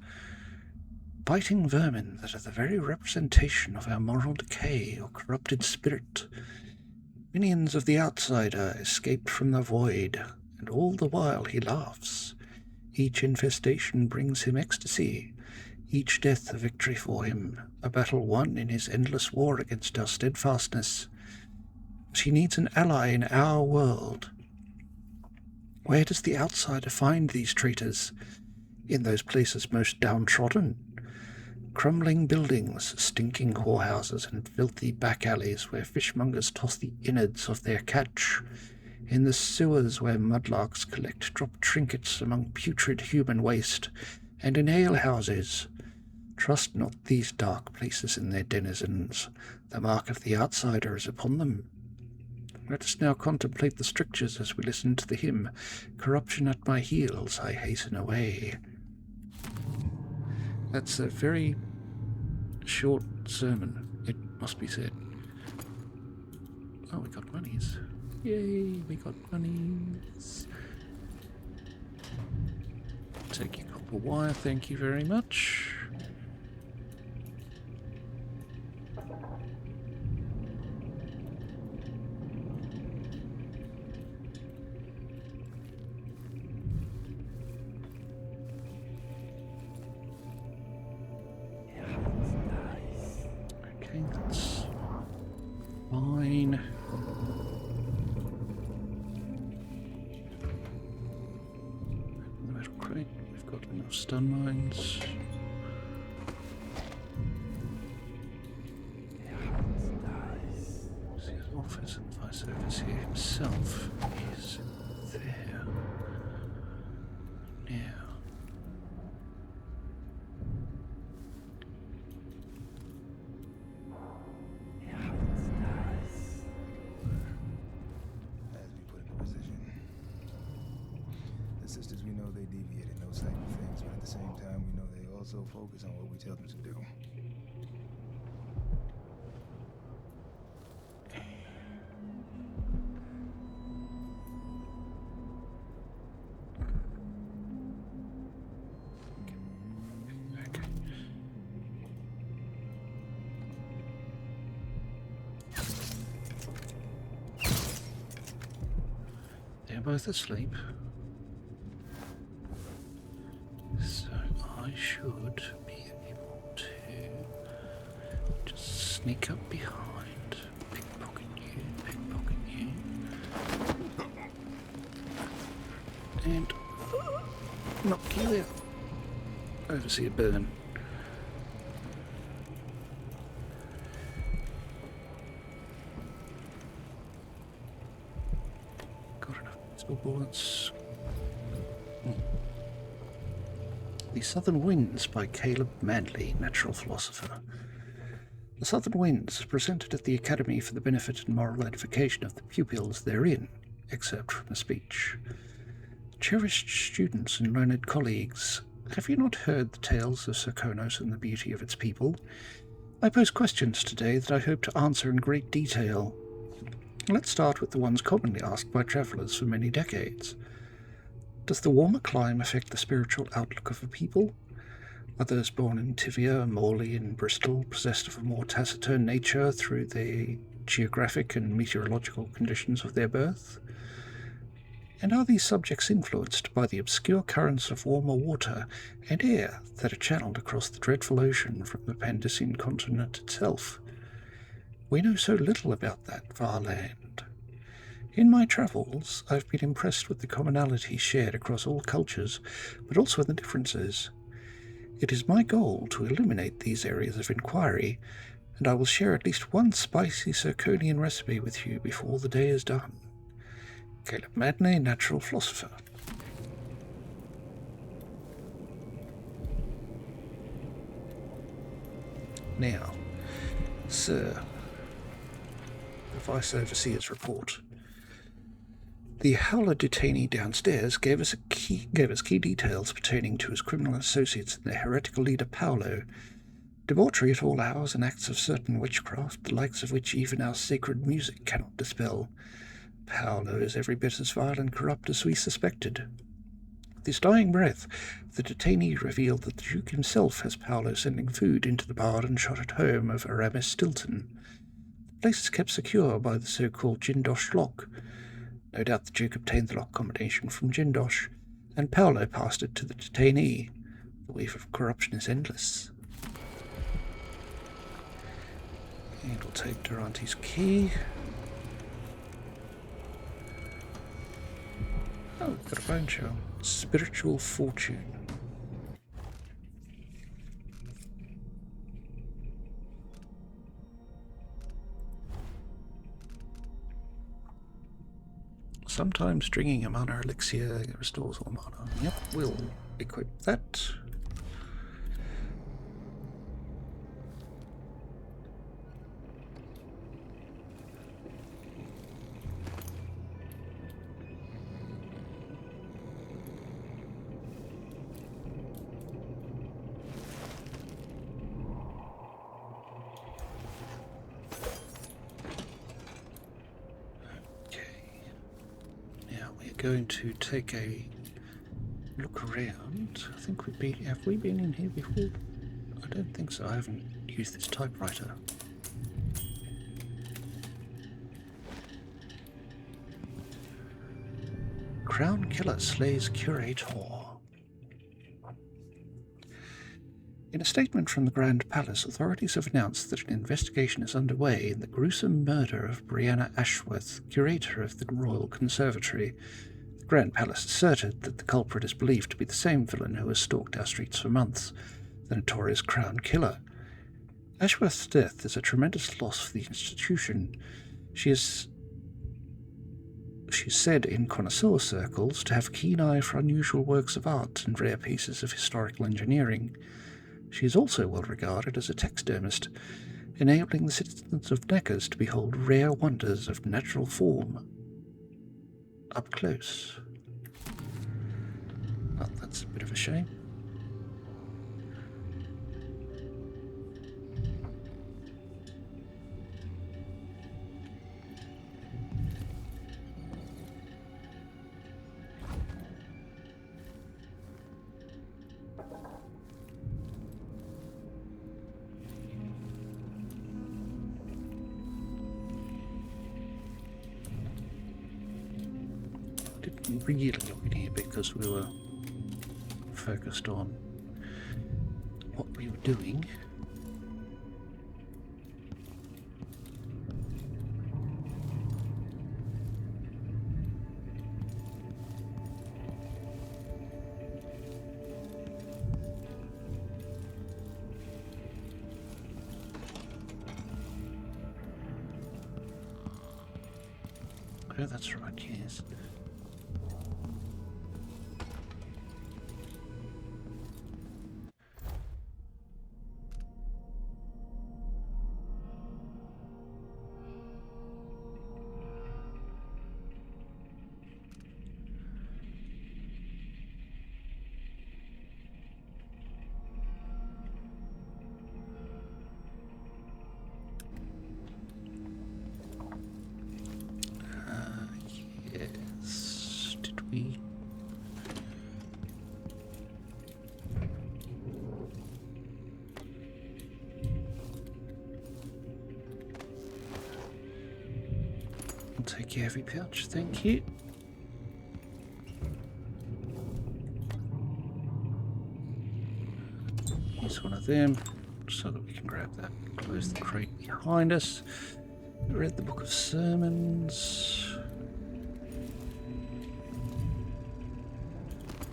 Biting vermin that are the very representation of our moral decay or corrupted spirit. Minions of the outsider escaped from the void, and all the while he laughs. Each infestation brings him ecstasy, each death a victory for him, a battle won in his endless war against our steadfastness. But he needs an ally in our world. Where does the outsider find these traitors? In those places most downtrodden. Crumbling buildings, stinking whorehouses, and filthy back alleys where fishmongers toss the innards of their catch. In the sewers where mudlarks collect dropped trinkets among putrid human waste, and in alehouses. Trust not these dark places in their denizens. The mark of the outsider is upon them. Let us now contemplate the strictures as we listen to the hymn, Corruption at my heels, I hasten away. That's a very short sermon, it must be said. Oh, we got monies. Yay, we got monies. Take your copper wire, thank you very much. Got enough stun mines. His office and vice overseer himself is there. Now. As we put in position. The sisters, we know they deviate in those type of things, but at the same time, we know they also focus on what we tell them to do. They're both asleep. So I should be able to just sneak up behind, pickpocket you, and knock you out. Overseer burn. Bullets. The Southern Winds by Caleb Manley, natural philosopher. The Southern Winds is presented at the Academy for the benefit and moral edification of the pupils therein. Excerpt from a speech. Cherished students and learned colleagues, have you not heard the tales of Serkonos and the beauty of its people? I pose questions today that I hope to answer in great detail. Let's start with the ones commonly asked by travellers for many decades. Does the warmer climate affect the spiritual outlook of a people? Are those born in Tivia, Morley, and Bristol possessed of a more taciturn nature through the geographic and meteorological conditions of their birth? And are these subjects influenced by the obscure currents of warmer water and air that are channeled across the dreadful ocean from the Pandician continent itself? We know so little about that far land. In my travels, I've been impressed with the commonalities shared across all cultures, but also the differences. It is my goal to eliminate these areas of inquiry, and I will share at least one spicy Serkonian recipe with you before the day is done. Caleb Manley, natural philosopher. Now, sir, the Vice Overseer's report. The Howler detainee downstairs gave us key details pertaining to his criminal associates and their heretical leader Paolo. Debauchery at all hours and acts of certain witchcraft, the likes of which even our sacred music cannot dispel. Paolo is every bit as vile and corrupt as we suspected. With his dying breath, the detainee revealed that the Duke himself has Paolo sending food into the barred and shotted home of Aramis Stilton. The place is kept secure by the so-called Jindosh lock. No doubt the Duke obtained the lock combination from Jindosh, and Paolo passed it to the detainee. The wave of corruption is endless. And we'll take Durante's key. Oh, got a bone shell. Spiritual fortune. Sometimes drinking a mana elixir restores all mana. Yep, we'll equip that. Going to take a look around. I think have we been in here before? I don't think so. I haven't used this typewriter. Crown Killer slays Curator. In a statement from the Grand Palace, authorities have announced that an investigation is underway in the gruesome murder of Brianna Ashworth, curator of the Royal Conservatory. The Grand Palace asserted that the culprit is believed to be the same villain who has stalked our streets for months, the notorious Crown Killer. Ashworth's death is a tremendous loss for the institution. She's said in connoisseur circles to have a keen eye for unusual works of art and rare pieces of historical engineering. She is also well regarded as a taxidermist, enabling the citizens of Neckers to behold rare wonders of natural form up close. Well, that's a bit of a shame. Didn't really look in here because we were focused on what we were doing. Oh, that's right, yes. Yes. Did we? I'll take your heavy pouch, thank you. Here's one of them, so that we can grab that. Close the crate behind us. Read the Book of Sermons.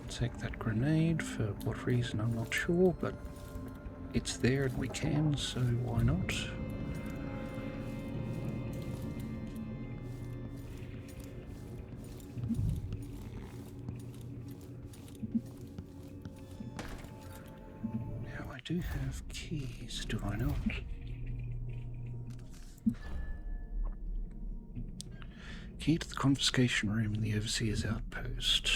Take that grenade for what reason I'm not sure, but it's there and we can, so why not? Now I do have keys, do I not? Key to the confiscation room in the Overseer's outpost.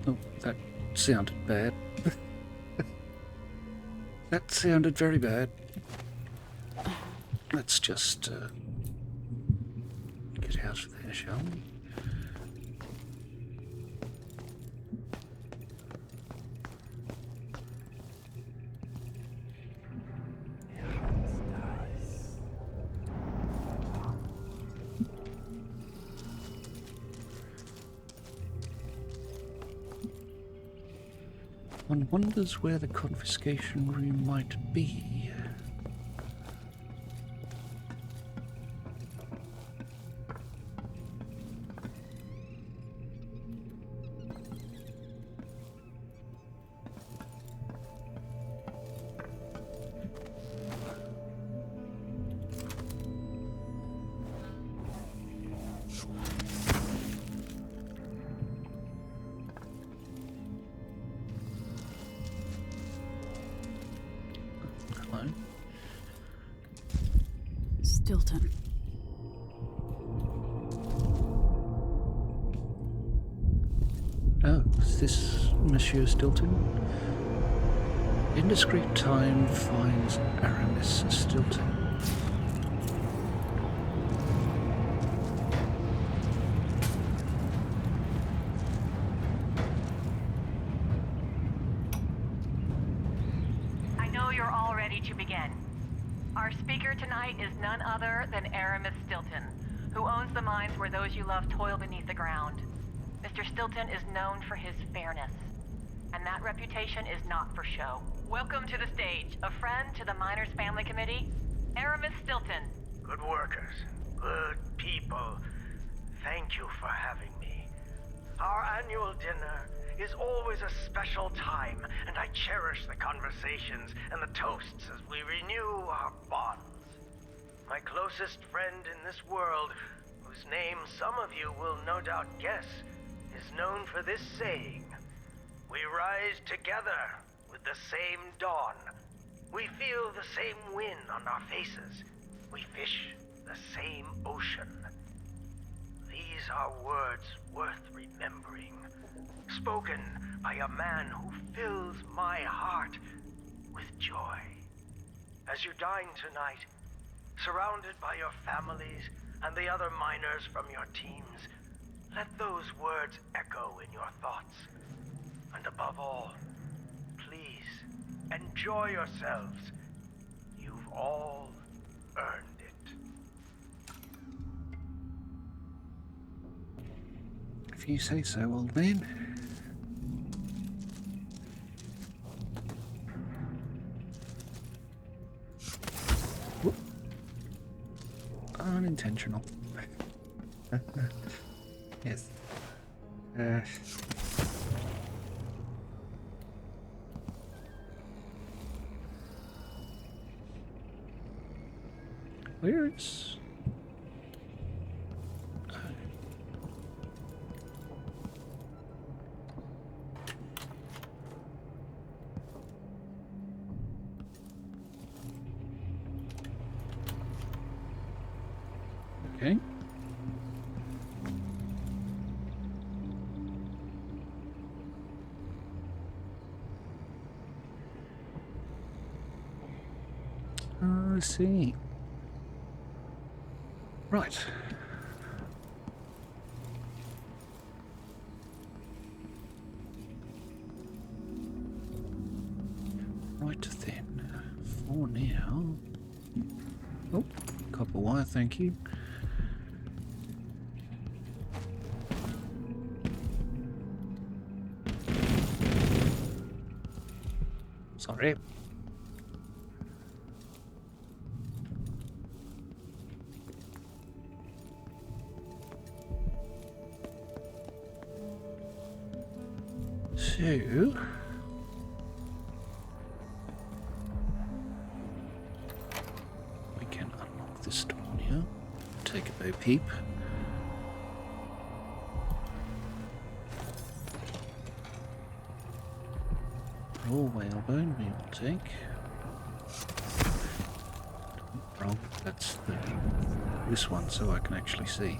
Oh, that sounded bad. That sounded very bad. Let's just get out of there, shall we? One wonders where the confiscation room might be. Stilton. Oh, is this Monsieur Stilton? Indiscreet time finds Aramis Stilton. I know you're all ready to begin. Our speaker tonight is none other than Aramis Stilton, who owns the mines where those you love toil beneath the ground. Mr. Stilton is known for his fairness, and that reputation is not for show. Welcome to the stage, a friend to the Miners Family Committee, Aramis Stilton. Good workers, good people. Thank you for having me. Our annual dinner is always a special time, and I cherish the conversations and the toasts as we renew our bonds. My closest friend in this world, whose name some of you will no doubt guess, is known for this saying: we rise together with the same dawn. We feel the same wind on our faces. We fish the same ocean. These are words worth remembering, spoken by a man who fills my heart with joy. As you dine tonight, surrounded by your families and the other miners from your teams, let those words echo in your thoughts. And above all, please, enjoy yourselves. You've all earned it. If you say so, old man. Whoop. Unintentional. Yes. Where is... Okay. I see. Right. Right then. For now. Oh, copper wire, thank you. Sorry. So, we can unlock this door now. Take a bo peep. Raw whalebone we will take. Wrong, that's this one, so I can actually see.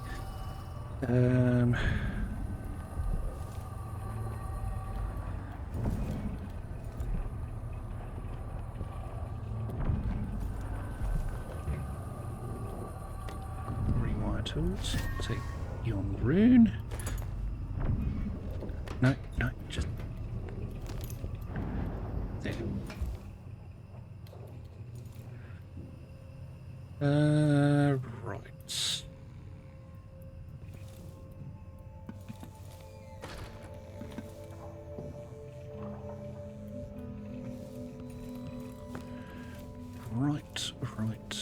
Tools. Take yon rune. No, just there. Right. Right.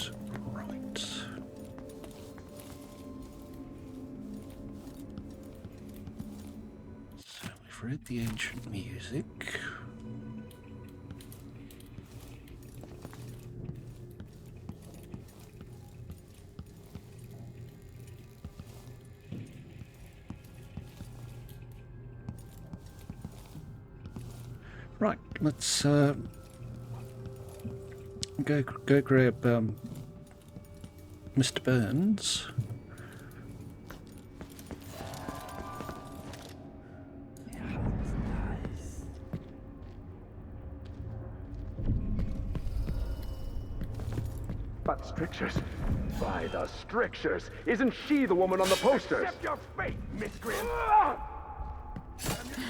So we've read the ancient music. Right, let's go grab Mr. Burns. But strictures, by the strictures, isn't she the woman on the posters? Accept your fate, miscreant!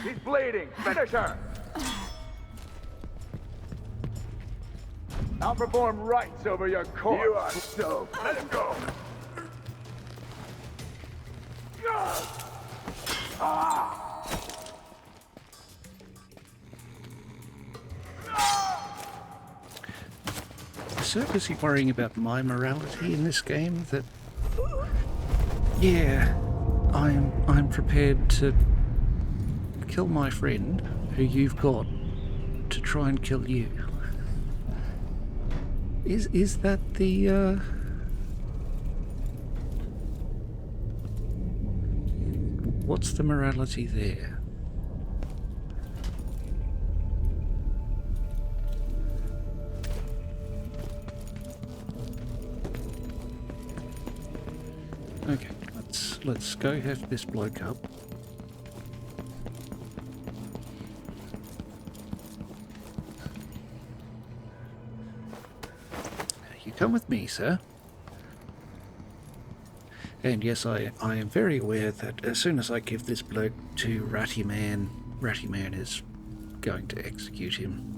She's bleeding. Finish her! I'll perform rites over your corpse. You are stoked. Let him go. So busy worrying about my morality in this game that, yeah, I'm prepared to kill my friend who you've got to try and kill you. Is that the what's the morality there? Okay, let's go have this bloke up. You come with me, sir. And yes, I am very aware that as soon as I give this bloke to Ratty Man is going to execute him.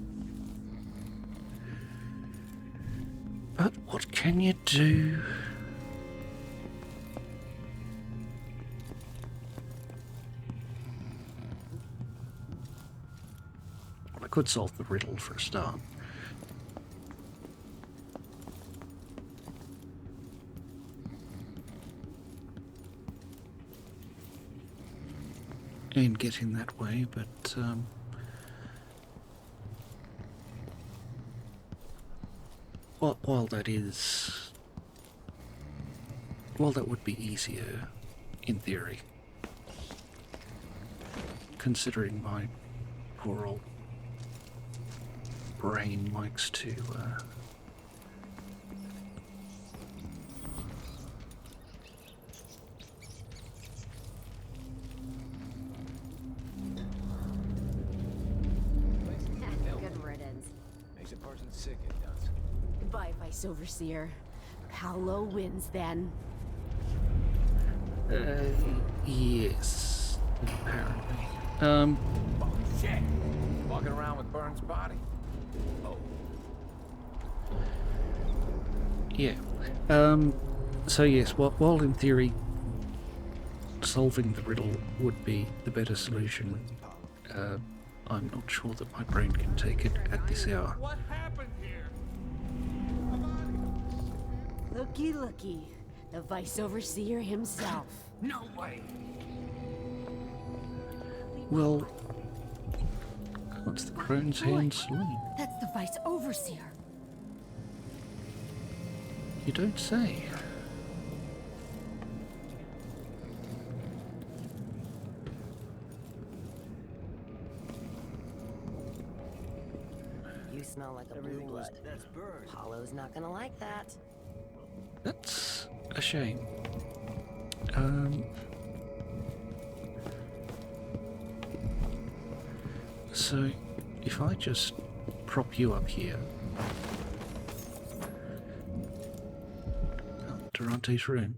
But what can you do? I could solve the riddle for a start. And get in that way, but while that would be easier in theory, considering my poor old brain likes to Good riddance. Makes a person sick, it does. Goodbye, Vice Overseer. Paolo wins then. yes, apparently. Oh, shit! Walking around with Burns' body. Oh. Yeah. So yes, while in theory solving the riddle would be the better solution, I'm not sure that my brain can take it at this hour. What happened here? Looky, looky. The Vice Overseer himself. No way! Well, what's the crone's hand slain? That's the Vice Overseer. You don't say. You smell like a blue blood. Paolo's not gonna like that. That's a shame. So, if I just prop you up here... Durante's room.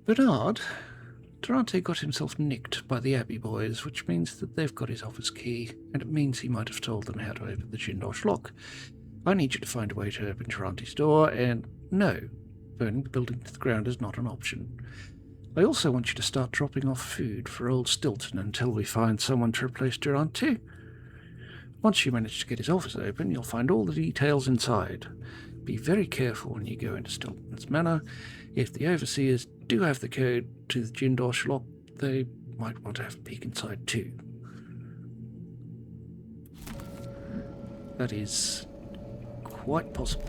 Bernard, Durante got himself nicked by the Abbey boys, which means that they've got his office key, and it means he might have told them how to open the Jindosh lock. I need you to find a way to open Durante's door, and no, burning the building to the ground is not an option. I also want you to start dropping off food for old Stilton until we find someone to replace Durante. Once you manage to get his office open, you'll find all the details inside. Be very careful when you go into Stilton's manor. If the overseers do have the code to the Jindosh lock, they might want to have a peek inside too. That is quite possible.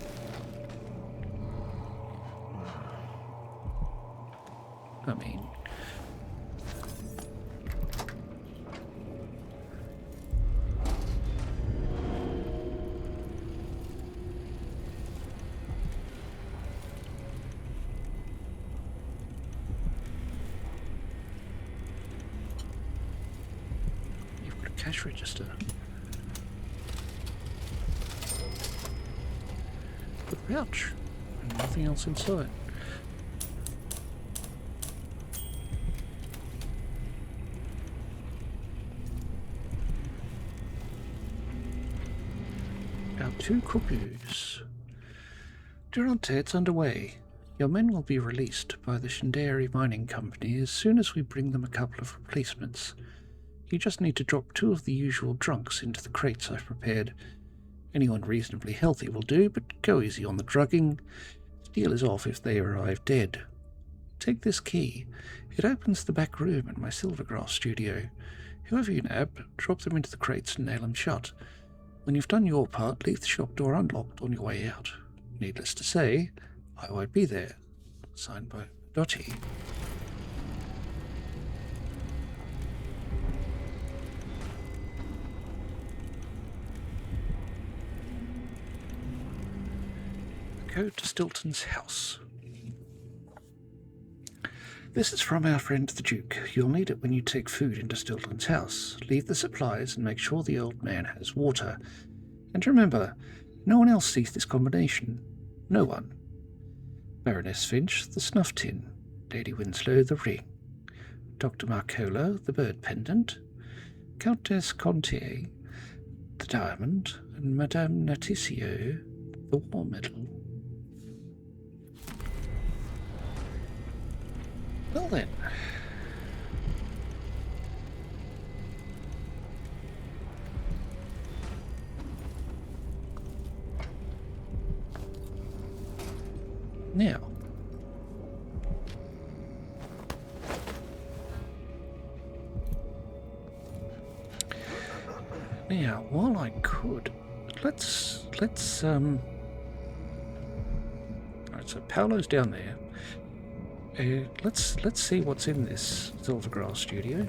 I mean... You've got a cash register. The pouch. And nothing else inside. Our 2 cuckoos. Durante, it's underway. Your men will be released by the Shindari Mining Company as soon as we bring them a couple of replacements. You just need to drop 2 of the usual drunks into the crates I've prepared. Anyone reasonably healthy will do, but go easy on the drugging. The deal is off if they arrive dead. Take this key. It opens the back room in my Silvergrass studio. Whoever you nab, drop them into the crates and nail them shut. When you've done your part, leave the shop door unlocked on your way out. Needless to say, I won't be there. Signed by Dottie. Go to Stilton's house. This is from our friend the Duke. You'll need it when you take food into Stilton's house. Leave the supplies and make sure the old man has water. And remember, no one else sees this combination. No one. Baroness Finch, the snuff tin. Lady Winslow, the ring. Dr. Marcola, the bird pendant. Countess Contier, the diamond. And Madame Naticio, the war medal. Well then. Now, while I could, let's alright, so Paolo's down there. Let's see what's in this Silvergrass studio.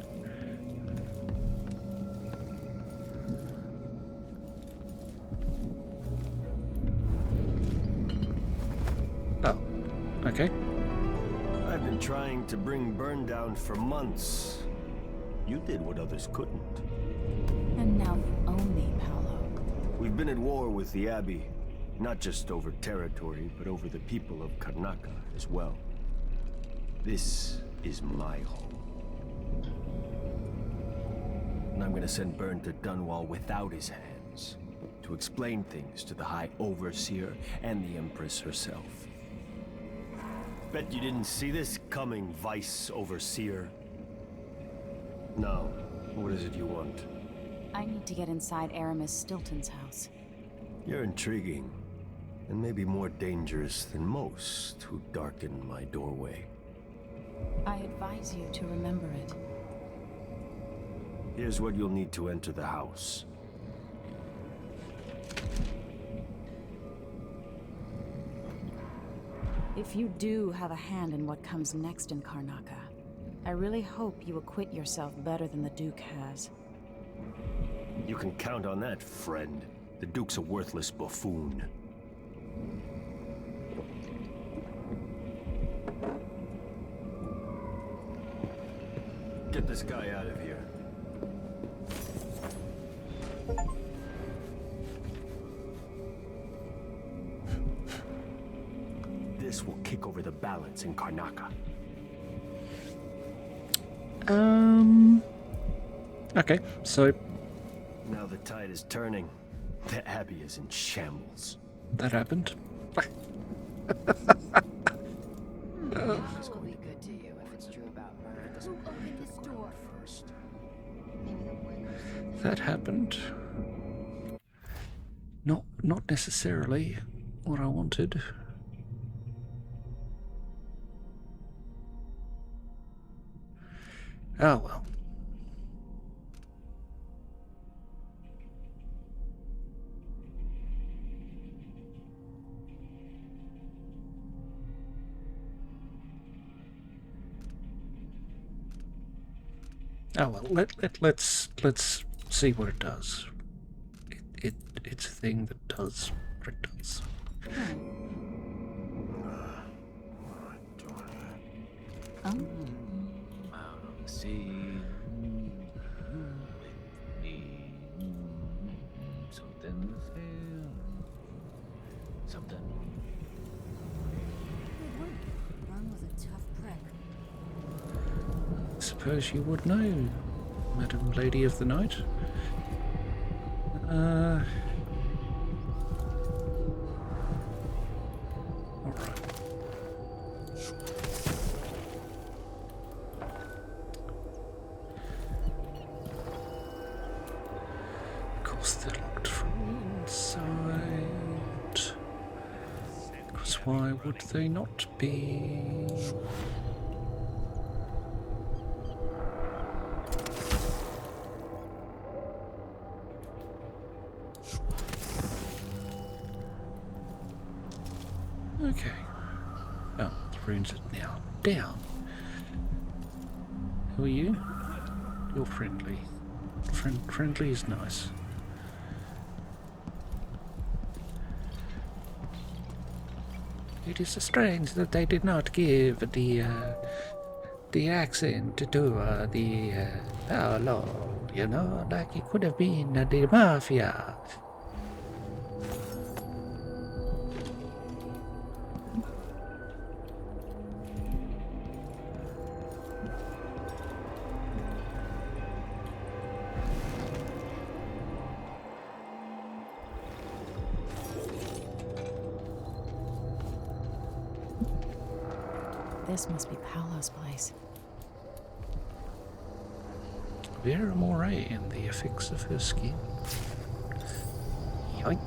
Oh, okay. I've been trying to bring Burn down for months. You did what others couldn't. And now you own me, Paolo. We've been at war with the Abbey, not just over territory, but over the people of Karnaca as well. This is my home. And I'm gonna send Burn to Dunwall without his hands, to explain things to the High Overseer and the Empress herself. Bet you didn't see this coming, Vice Overseer. No. What is it you want? I need to get inside Aramis Stilton's house. You're intriguing, and maybe more dangerous than most who darken my doorway. I advise you to remember it. Here's what you'll need to enter the house. If you do have a hand in what comes next in Karnaca, I really hope you acquit yourself better than the Duke has. You can count on that, friend. The Duke's a worthless buffoon. Get this guy out of here. This will kick over the balance in Karnaca. Okay, so... Now the tide is turning. The Abbey is in shambles. That happened. This will be good to you if it's true about Burn. Who opened this door? First. That happened. Not necessarily what I wanted. Oh well. Oh well, let's see what it does. It's a thing that does what it does. Something. Good work. Burn was a tough prick. Suppose you would know, Madam Lady of the Night. Alright. why would they not be? Okay. Oh, the runes are now down. Who are you? You're friendly. Friendly is nice. It is strange that they did not give the accent to the Paolo, you know, like it could have been the Mafia. This must be Paolo's place. Vera Moray and the effects of her skin. Yoink.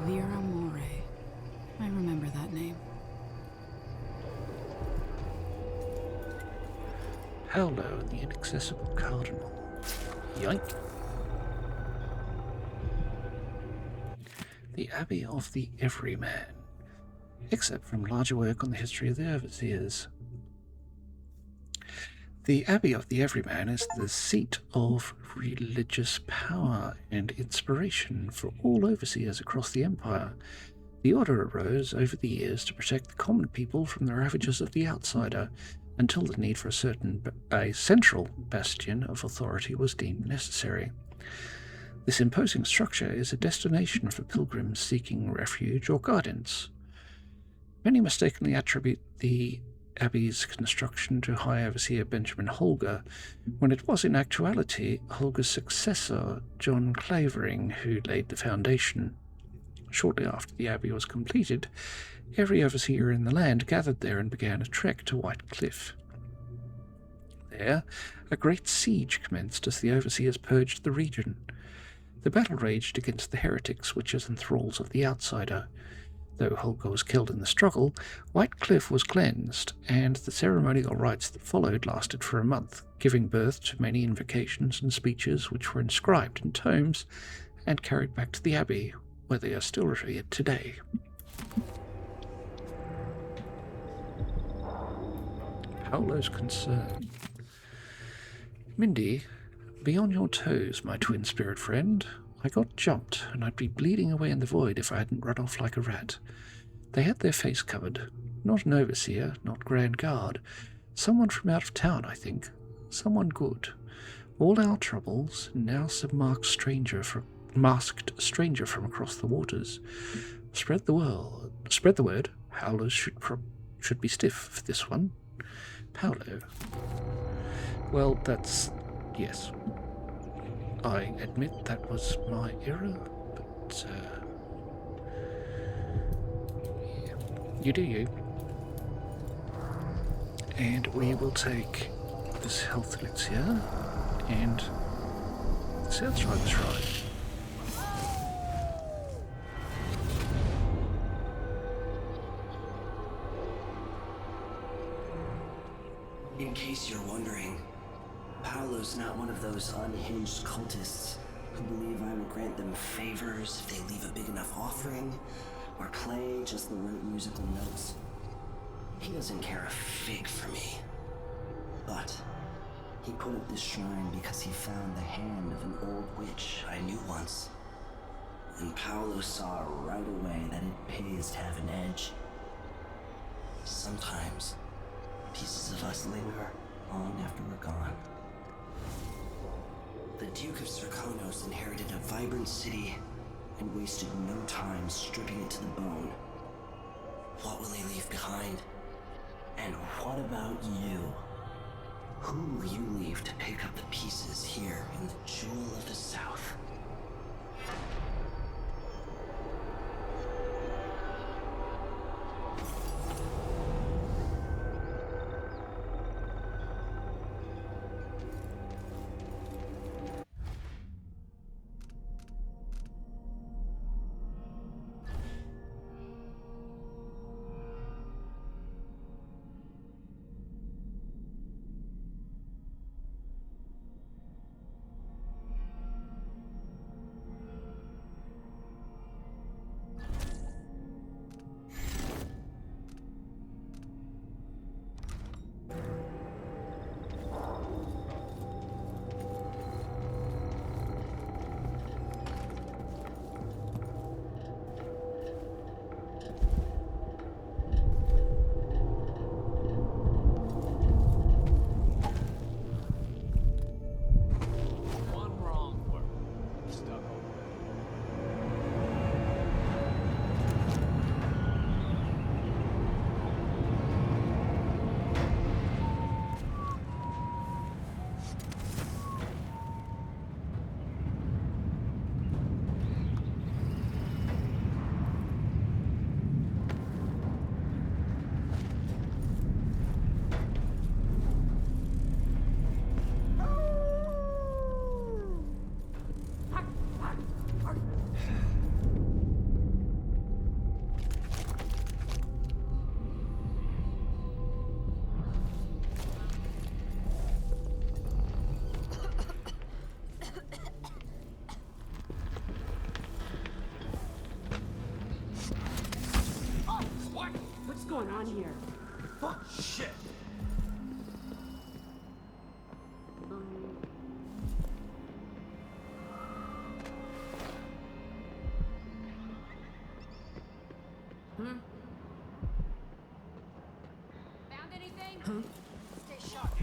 Vera Moray. I remember that name. Paolo and the inaccessible cardinal. Yoink. The Abbey of the Everyman. Except from larger work on the history of the overseers. The Abbey of the Everyman is the seat of religious power and inspiration for all overseers across the empire. The order arose over the years to protect the common people from the ravages of the outsider, until the need for a central bastion of authority was deemed necessary. This imposing structure is a destination for pilgrims seeking refuge or guidance. Many mistakenly attribute the Abbey's construction to High Overseer Benjamin Holger, when it was in actuality Holger's successor, John Clavering, who laid the foundation. Shortly after the Abbey was completed, every overseer in the land gathered there and began a trek to White Cliff. There, a great siege commenced as the overseers purged the region. The battle raged against the heretics, witches and thralls of the outsider. Though Holger was killed in the struggle, White Cliff was cleansed, and the ceremonial rites that followed lasted for a month, giving birth to many invocations and speeches which were inscribed in tomes and carried back to the Abbey, where they are still revered today. Paolo's concern. Mindy, be on your toes, my twin spirit friend. I got jumped, and I'd be bleeding away in the void if I hadn't run off like a rat. They had their face covered. Not an overseer, not Grand Guard. Someone from out of town, I think. Someone good. All our troubles, now some masked stranger from across the waters. Spread the word. Howlers should be stiff for this one. Paolo. Well, that's... yes. I admit that was my error, but, yeah. You do you. And we will take this health elixir, and let's try this right. In case you're wondering, Paolo's not one of those unhinged cultists who believe I will grant them favors if they leave a big enough offering or play just the right musical notes. He doesn't care a fig for me. But he put up this shrine because he found the hand of an old witch I knew once. And Paolo saw right away that it pays to have an edge. Sometimes pieces of us linger long after we're gone. The Duke of Zirconos inherited a vibrant city and wasted no time stripping it to the bone. What will he leave behind? And what about you? Who will you leave to pick up the pieces here in the Jewel of the South? going on here? Fuck shit! Found anything? Huh? Stay sharp.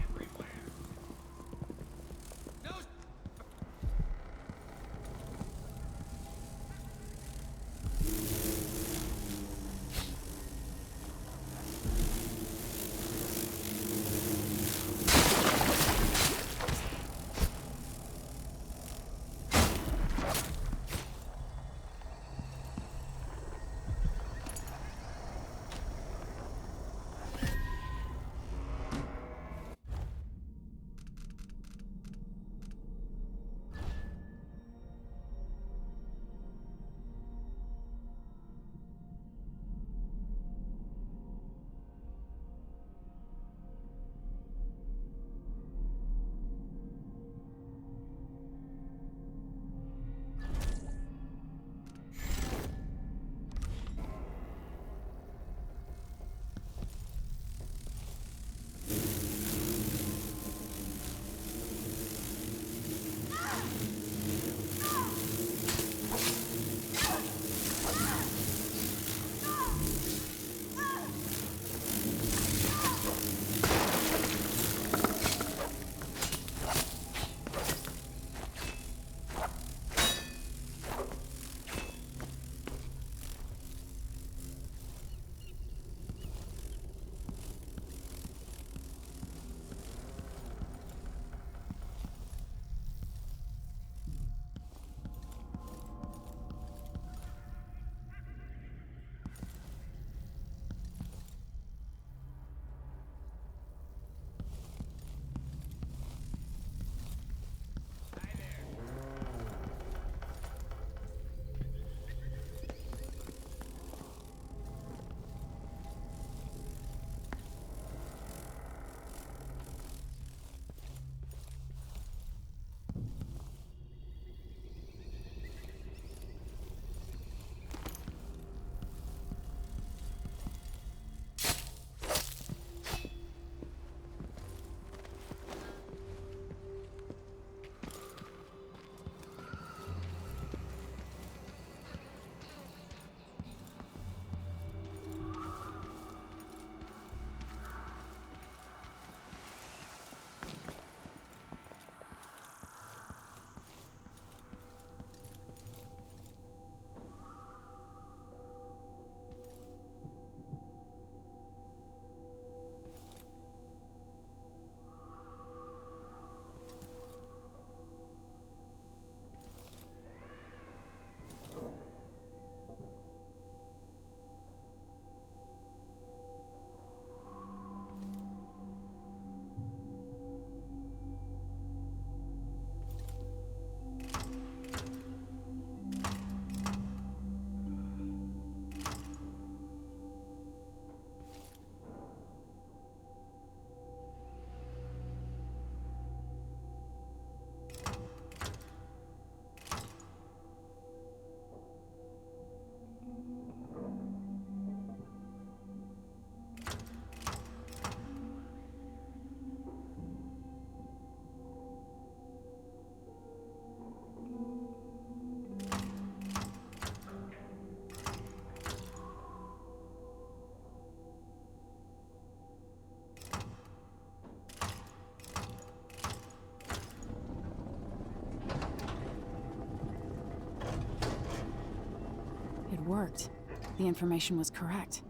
It worked. The information was correct.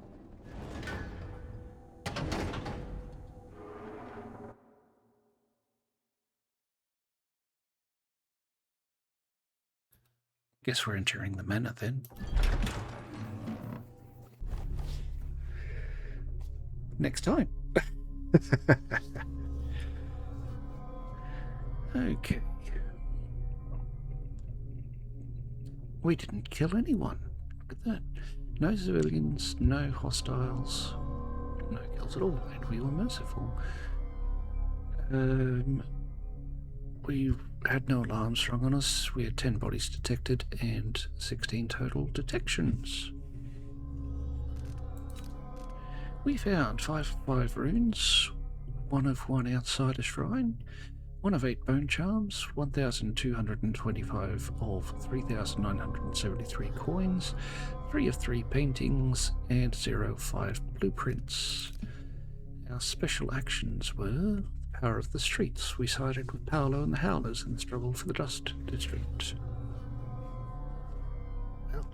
Guess we're entering the manor then. Next time. Okay. We didn't kill anyone. Look at that. No civilians, no hostiles, no kills at all, and we were merciful. We had no alarms strung on us. We had 10 bodies detected and 16 total detections. We found 5 of 5 runes, 1 of 1 outsider shrine, 1 of 8 bone charms, 1,225 of 3,973 coins, 3 of 3 paintings, and 0 of 5 blueprints. Our special actions were the power of the streets. We sided with Paolo and the Howlers in the struggle for the Dust District. Well.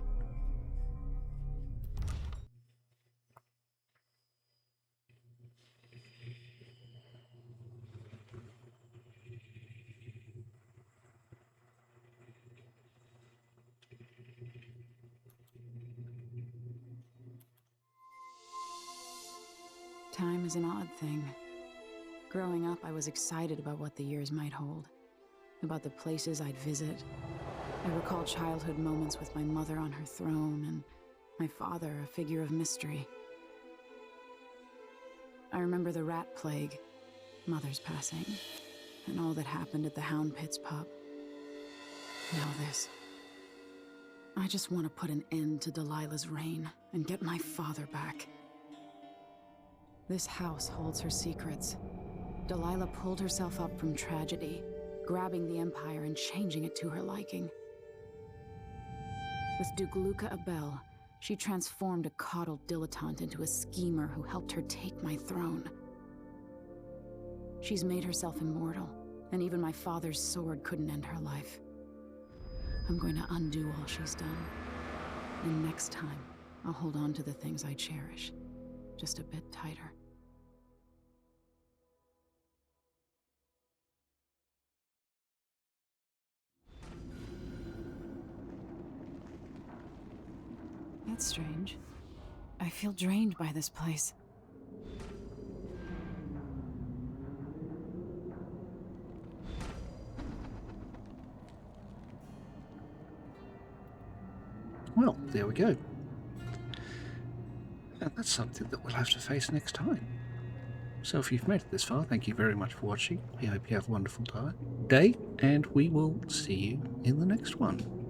Time is an odd thing. Growing up, I was excited about what the years might hold, about the places I'd visit. I recall childhood moments with my mother on her throne, and my father, a figure of mystery. I remember the rat plague, Mother's passing, and all that happened at the Hound Pits pub. Now this. I just want to put an end to Delilah's reign and get my father back. This house holds her secrets. Delilah pulled herself up from tragedy, grabbing the Empire and changing it to her liking. With Duke Luca Abel, she transformed a coddled dilettante into a schemer who helped her take my throne. She's made herself immortal, and even my father's sword couldn't end her life. I'm going to undo all she's done. And next time, I'll hold on to the things I cherish, just a bit tighter. That's strange. I feel drained by this place. Well, there we go. And that's something that we'll have to face next time. So if you've made it this far, thank you very much for watching. I hope you have a wonderful day, and we will see you in the next one.